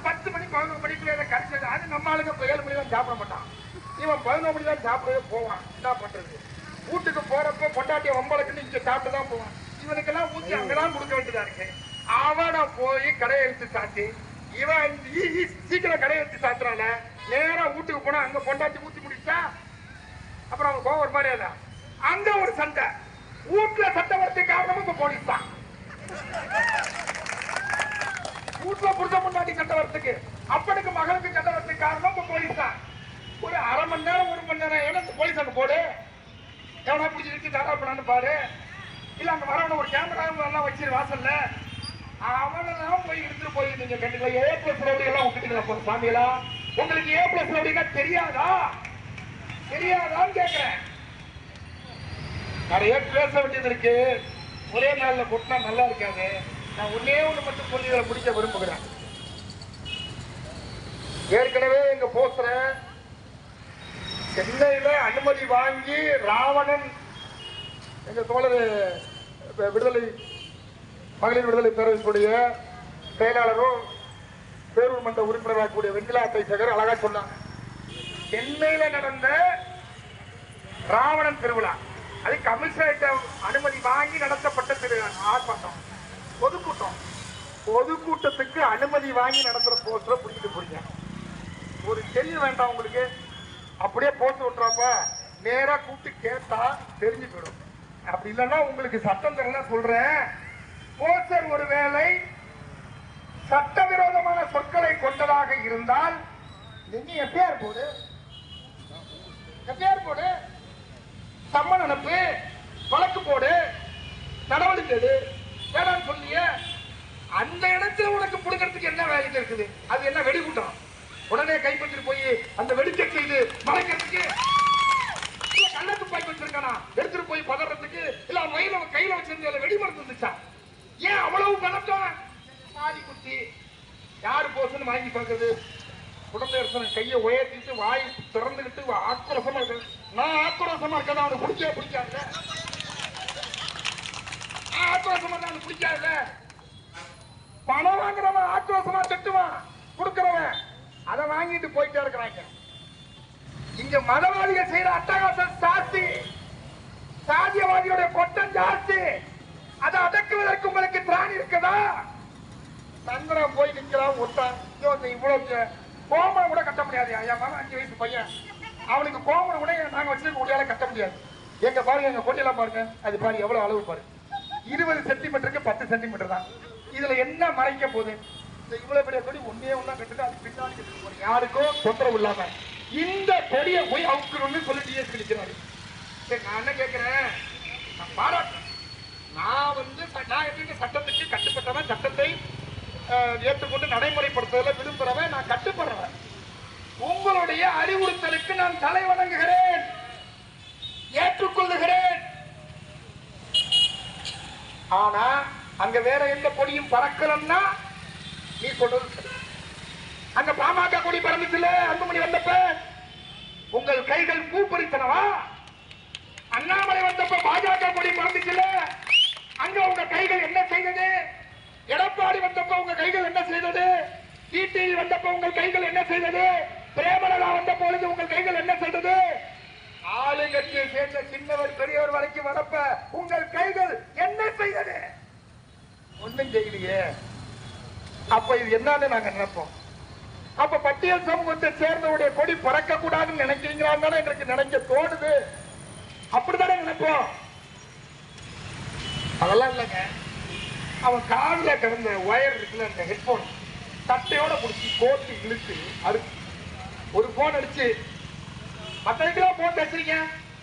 10 மணி 11 மணிக்குள்ள கடிச்சது. அது நம்ம ஆளுங்க 7 மணி தான் சாப்பிட மாட்டான். இவன் 11 மணி தான் சாப்பிடவே போவான். என்ன பண்றது? வீட்டுக்கு போறப்ப பொண்டாட்டிய ஒம்பளுக்குன்னு இங்க சாப்பிட்டு தான் போவான். இவனுக்கெல்லாம் ஊத்தி அங்கதான் கொடுக்க வேண்டியதா இருக்கு. அவனை போய் கடையை எடுத்து சாத்தி, இவன் சீக்கிரம் கடையை எடுத்து சாத்துறால, நேரா வீட்டுக்கு போனா அங்க பொண்டாட்டி ஊத்தி முடிச்சா அப்புறம் அவன் கோவம் ஒரு மாதிரியா அங்க ஒரு சண்டை. வீட்டுல சண்டை வரதுக்கு காரணமும் இப்ப போலீஸ் தான். வீட்டுல புருஷ பொண்டாட்டி சண்டை வரத்துக்கு, அப்பனுக்கு மகளுக்கு சண்டை வரதுக்கு காரணம் இப்ப போலீஸ் தான். ஒரு அரை மணி நேரம் 1 மணி நேரம் ஏன்னா போலீஸ் அங்க போடு, எவனா பிடிச்சிருக்கு தடா பண்ணான்னு பாரு. இல்ல அங்க வரவன ஒரு கேமரா எல்லாம் வச்சிரு வாசல்ல, அவனெல்லாம் போய் எடுத்துட்டு போய் நீங்க கண்டிப்பா A+ ரவுடி எல்லாம் விட்டுட்டீங்களா சாமியலா? உங்களுக்கு A+ ரவுடினா தெரியாதான்னு கேட்கிறேன். நிறைய பேச வேண்டியது இருக்கு. ஒரே நாள்ல கொட்டினா நல்லா இருக்காது. நான் ஒன்னே ஒண்ணு மட்டும் சொல்லி இதை முடிக்க விரும்புகிறேன். ஏற்கனவே எங்க போஸ்டர சென்னையில அனுமதி வாங்கி ராவணன் எங்க தோழர் மகளிர் விடுதலை பேரவைக்குடைய செயலாளரும் பேரூர் மன்ற உறுப்பினராக கூடிய வெண்ணிலா சேகர் அழகா சொன்னாங்க. சென்னையில நடந்த ராவணன் திருவிழா, அது கமிஷனரேட் அனுமதி வாங்கி நடத்தப்பட்ட ஆர்ப்பாட்டம், பொதுக்கூட்டத்துக்கு அனுமதி வாங்கி நடத்துற போஸ்டரை பிடிச்சிட்டு போறீங்க. ஒரு தெரிய வேண்டாம் உங்களுக்கு? அப்படியே போட்டு விட்டுறப்ப நேரா கூப்பிட்டு கேட்டா தெரிஞ்சு போயிடும். அப்படி இல்லைன்னா உங்களுக்கு சட்டம் தெரியல சொல்றேன். போஸ்டர் ஒருவேளை சட்டவிரோதமான சொற்களை கொண்டதாக இருந்தால் நீங்க எஃப்ஐஆர் போடு, சம்மன் அனுப்பு, வழக்கு போடு, நடவடிக்கை எடு. வேணான்னு சொல்லிய அந்த இடத்துல உனக்கு புடுங்கிறதுக்கு என்ன வேலை இருக்குது? அது என்ன வெடிகுட்டம்? உடனே கைப்பற்றிட்டு போய் அந்த வெடிக்கை செய்து மறைக்கிறதுக்கு கள்ள துப்பாக்கி வச்சிருக்கானா எடுத்துட்டு போய் பதறதுக்கு, இல்ல மயில கையில வச்சிருந்த வெடி மருந்து இருந்துச்சா? ஏன் அவ்வளவு பணத்தோட சாதி குத்தி யாரு போசுன்னு வாங்கி பார்க்குறது? குழந்தை கையை உயர்த்திட்டு வாய் திறந்துகிட்டு ஆக்ரோஷமா இருக்கு. நான் ஆக்ரோஷமா இருக்கேன், அவனுக்கு பிடிக்காது. ஆக்ரோஷமா அவனுக்கு பிடிக்காதுல்ல. பணம் வாங்குறவன் ஆக்ரோஷமா திட்டுவான், கொடுக்கிறவன் அதை வாங்கிட்டு போயிட்டே இருக்கிறாங்க. இங்க மதவாதிகள் செய்யற அட்டகாசம் ஜாஸ்தி, சாதியவாதியோட கொட்டம் ஜாஸ்தி. அதை அடக்குவதற்கு உங்களுக்கு திராணி இருக்குதா? சந்திரன் போய் நிக்கிறான் ஒருத்தன், இவ்வளவு கோமரம் கூட கட்ட முடியாது. என் மகன் 5 வயசு பையன், அவனுக்கு கோமரம் கூட நாங்க வச்சிருக்க கொடியால கட்ட முடியாது. எங்க பாருங்க, எங்க கொடியெல்லாம் பாருங்க, அது பாருங்க எவ்வளவு அளவு பாருங்க, 20 சென்டிமீட்டருக்கு 10 சென்டிமீட்டர் தான். இதுல என்ன மறைக்க போகுது? இந்த இவ்வளவு பெரிய கொடி ஒன்னே ஒன்னா கட்டுட்டு அது பின்னாடி கட்டு போறீங்க, யாருக்கும் தொந்தரவு இல்லாம. இந்த கொடியை போய் அவுக்கணும்னு சொல்லி டிஎஸ்பி நிற்கிறாரு. நான் என்ன கேட்கிறேன், நான் பாராட்டு, நான் எப்படி சட்டத்துக்கு கட்டுப்பட்டவன், சட்டத்தை ஏற்றுக்கொண்டு நடைமுறைப்படுத்துவதில் விரும்புறவன், நான் கட்டுப்படுறவன். உங்களுடைய அறிவுறுத்தலுக்கு நான் தலை வணங்குகிறேன், ஏற்றுக்கொள்ளுகிறேன். ஆனா அங்க வேற எந்த கொடியும் பறக்கலன்னா நீ சொல்றது அங்க பாமக கொடி பறந்துச்சுல அன்புமணி வந்தப்ப உங்கள் கைகள் பூ பறித்தனவா? அண்ணாமலை வந்தப்ப பாஜக கொடி பறந்துச்சுல அங்க உங்க கைகள் என்ன செய்தது? எடப்பாடி வந்தப்ப உங்க கைகள் என்ன செய்தது? டிடிவி வந்தப்ப உங்கள் கைகள் என்ன செய்தது? பிரேமலதா வந்த பொழுது உங்கள் கைகள் என்ன செய்தது? ஆளுங்கட்சியை சேர்ந்த சின்னவர் பெரியவர் வரைக்கும் வரப்ப உங்கள் கைகள் என்ன செய்தது? ஒண்ணும் செய்யலையே. அப்ப இது என்னன்னு நாங்க நினைப்போம். அப்ப பட்டியல் சமூகத்தை சேர்ந்தவுடைய கொடி பறக்க கூடாதுன்னு நினைக்கிறீங்களான்னு எங்களுக்கு நினைக்க தோணுது. அப்படித்தானே நினைப்போம். அதெல்லாம் இல்லைங்க. அவன் காதுல கிடந்த ஒயர் இருக்குல்ல, அந்த ஹெட்போன் தட்டையோட பிடிச்சி கோட்டி இழுத்து அது ஒரு போன் அடிச்சு மத்தவங்களும் போன் பேசுறீங்க.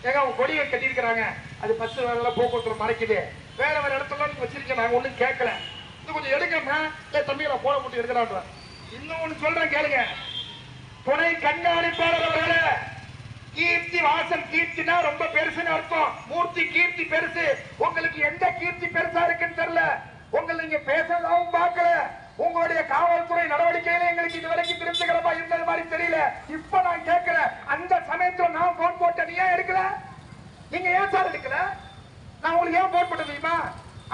ஏங்க அவங்க கொடியை கட்டியிருக்கிறாங்க, அது பஸ் வேலை போக்குவரத்துல மறைக்குது, வேற வேற இடத்துல வச்சிருக்கேன், நாங்க ஒண்ணும் கேட்கல, இது கொஞ்சம் எடுக்கணும்னா தம்பி நான் போன போட்டு எடுக்கிறான். இன்னொன்னு சொல்றேன் கேளுங்க. துணை கண்காணிப்பாளர் அவர்களே, கீர்த்தி வாசன் கீர்த்தினா ரொம்ப பெருசுன்னு அர்த்தம். மூர்த்தி கீர்த்தி பெருசு. உங்களுக்கு எந்த கீர்த்தி பெருசா இருக்குன்னு தெரியல. உங்களை நீங்க பேசவும் பார்க்கல. உங்களுடைய காவல்துறை நடவடிக்கையில எங்களுக்கு இதுவரைக்கும் திருப்திகரமா இருந்தது மாதிரி தெரியல. இப்ப நான் கேட்கிறேன், அந்த சமயத்துல நான் போன் போட்டேன், நீ ஏன் எடுக்கல? நீங்க ஏன் சார் எடுக்கல? நான் உங்களுக்கு ஏன் போன் போட்டேன் தெரியுமா?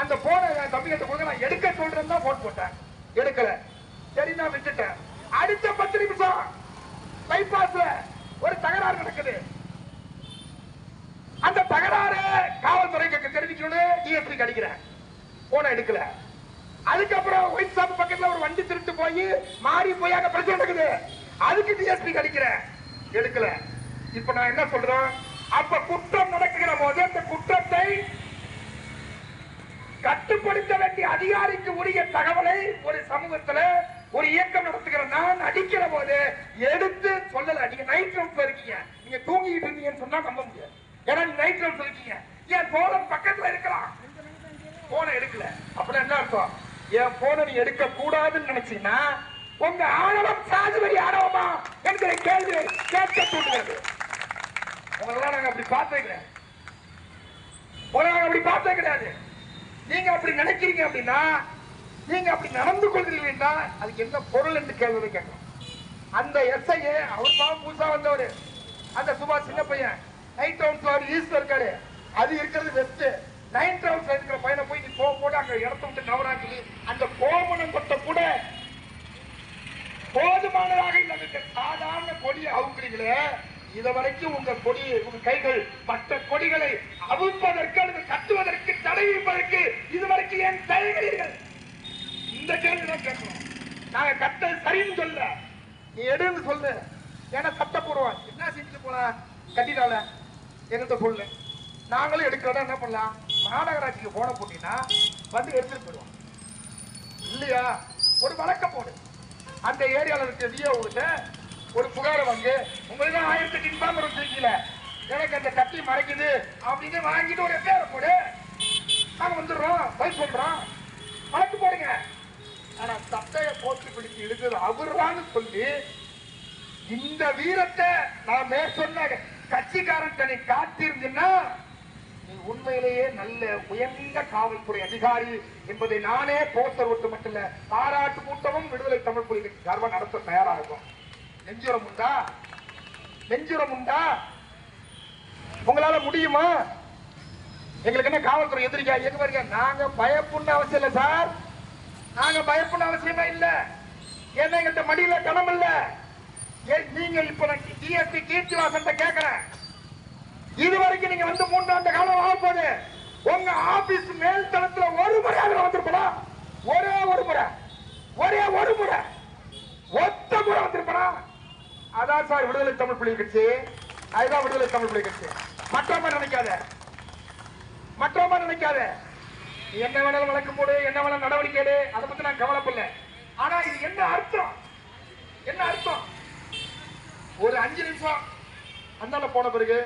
அந்த போனை தம்பி கிட்ட கொடுங்க, நான் எடுக்க சொல்றேன் தான் போன் போட்டேன், எடுக்கல. சரி நான் விட்டுட்டேன். அடுத்த 10 நிமிஷம் பைபாஸ்ல ஒரு தகராறு நடக்குது. அந்த தகராறு காவல்துறைக்கு தெரிவிக்கணும், டிஎஸ்பி அடிக்கிறேன், போன எடுக்கல. அதுக்கப்புறம் ஒயிட் ஷாப் பக்கத்துல ஒரு வண்டி திருட்டு போய் மாறி போய் அங்க பிரச்சனை நடக்குது, அதுக்கு டிஎஸ்பி அடிக்கிறேன், எடுக்கல. இப்ப நான் என்ன சொல்றேன், அப்ப குற்றம் நடக்குகிற போது அந்த குற்றத்தை கட்டுப்படுத்த வேண்டிய அதிகாரிக்கு உரிய தகவலை ஒரு சமூகத்துல ஒரு இயக்கம் நடத்துகிற நான் அடிக்கிற போது எடுத்து சொல்லல. நீங்க நைட் ரவுண்ட்ல இருக்கீங்க, நீங்க தூங்கிட்டு இருந்தீங்கன்னு சொன்னா நம்ப முடியாது. ஏன்னா நீங்க நைட் ரவுண்ட்ல இருக்கீங்க, என் போன் பக்கத்துல இருக்கலாம், போன எடுக்கல. அப்படின்னா என்ன அர்த்தம்? என் போன நீ எடுக்க கூடாதுன்னு நினைச்சீங்கன்னா உங்க ஆணவம் சாதுவரி ஆணவமா என்கிற கேள்வி கேட்க தூண்டுகிறது. உங்களெல்லாம் நாங்க அப்படி பார்த்தேன், உங்களை நாங்க அப்படி பார்த்தே கிடையாது. நீங்க அப்படி நினைக்கிறீங்க அப்படின்னா, நீங்க அப்படி நடந்து கொள்கிறீங்கன்னா அதுக்கு என்ன பொருள் என்று கேள்வி கேட்கணும். அந்த எஸ்ஐ அவர் தான் புதுசா வந்தவர், அந்த சுபாஷ் சின்ன பையன் நைட் ரவுண்ட்ஸ் ஈஸ்ட் இருக்காரு, அது இருக்கிறது வெஸ்ட். நைட் ரவுண்ட்ஸ் இருக்கிற பையனை போய் நீ போட அங்க இடத்த விட்டு நவராக்கி அந்த கோமணம் கொட்ட கூட போதுமானதாக இல்லை. சாதாரண கொடியை அவுக்குறீங்களே, இதை வரைக்கும் உங்க கொடி உங்க கைகள் மற்ற கொடிகளை அவிழ்ப்பதற்கு அல்லது கட்டுவதற்கு தடை வைப்பதற்கு இதுவரைக்கும் ஏன் தயங்குகிறீர்கள்? இந்த கேள்விதான் கேட்கணும். நாங்க கட்ட சரின்னு சொல்ல, நீ எடுன்னு சொல்லு. ஏன்னா சட்டப்பூர்வம் என்ன செஞ்சு போல கட்டிட்டால என்கிட்ட சொல்லு, நாங்களும் எடுக்கிறதா என்ன பண்ணலாம்? மாநகராட்சிக்கு போன போட்டீங்கன்னா வந்து எடுத்துட்டு போயிடுவோம் இல்லையா? ஒரு வழக்கம் போடு, அந்த ஏரியாவில் இருக்க விஓவுக்கு ஒரு புகாரை வாங்கி, உங்களுக்கு 1008 இன்பார்மர் வச்சிருக்கீங்கள, எனக்கு அந்த கட்டி மறைக்குது அப்படின்னு வாங்கிட்டு ஒரு பேரை போடு, நாங்க வந்துடுறோம், போய் சொல்றோம், வழக்கு போடுங்க. ஆனா சட்டையை போட்டு பிடிச்சு இழுக்குது அவர்தான்னு சொல்லி இந்த வீரத்தை நான் சொன்ன கட்சிக்காரன் தனி காத்திருந்தீங்கன்னா நீ உண்மையிலேயே நல்ல உயர்ந்த காவல்துறை அதிகாரி என்பதை நானே போஸ்டர் ஒட்டு மட்டும் இல்ல பாராட்டு கூட்டமும் விடுதலை தமிழ் புலிகள் சார்பாக நடத்த தயாரா இருக்கும். நெஞ்சுரம் உண்டா? நெஞ்சுரம் உண்டா? உங்களால முடியுமா? எங்களுக்கு என்ன காவல்துறை எதிரிக்கா? எங்க பாருங்க, நாங்க பயப்படணும் அவசியம் இல்லை சார், நாங்க பயப்படணும் அவசியமே இல்லை. ஏன்னா எங்கள்கிட்ட மடியில கணம் இல்ல. நீங்க இப்ப டிஎஸ்பி கீர்த்திவாசன் கேட்கிறேன், இதுவரைக்கும் நீங்க வந்து 3 ஆண்டு காலம் ஆக போது உங்க ஆபீஸ் மேல் தளத்துல ஒரு முறையாக வந்திருப்பா? ஒரே ஒரு முறை, ஒரே ஒரு முறை, ஒத்த முறை வந்திருப்பா? அதான் சார் விடுதலை தமிழ் புலிகள் கட்சி, அதுதான் விடுதலை தமிழ் புலிகள் கட்சி. மற்றவங்க நினைக்காத, மற்றவங்க நினைக்காத, என்ன வேணாலும் வழக்கு போடு, என்ன வேணாலும் நடவடிக்கை எடு, அதை பத்தி நான் கவலைப்படல. ஆனா இது என்ன அர்த்தம்? என்ன அர்த்தம்? ஒரு 5 நிமிஷம் அந்தால போன பிறகு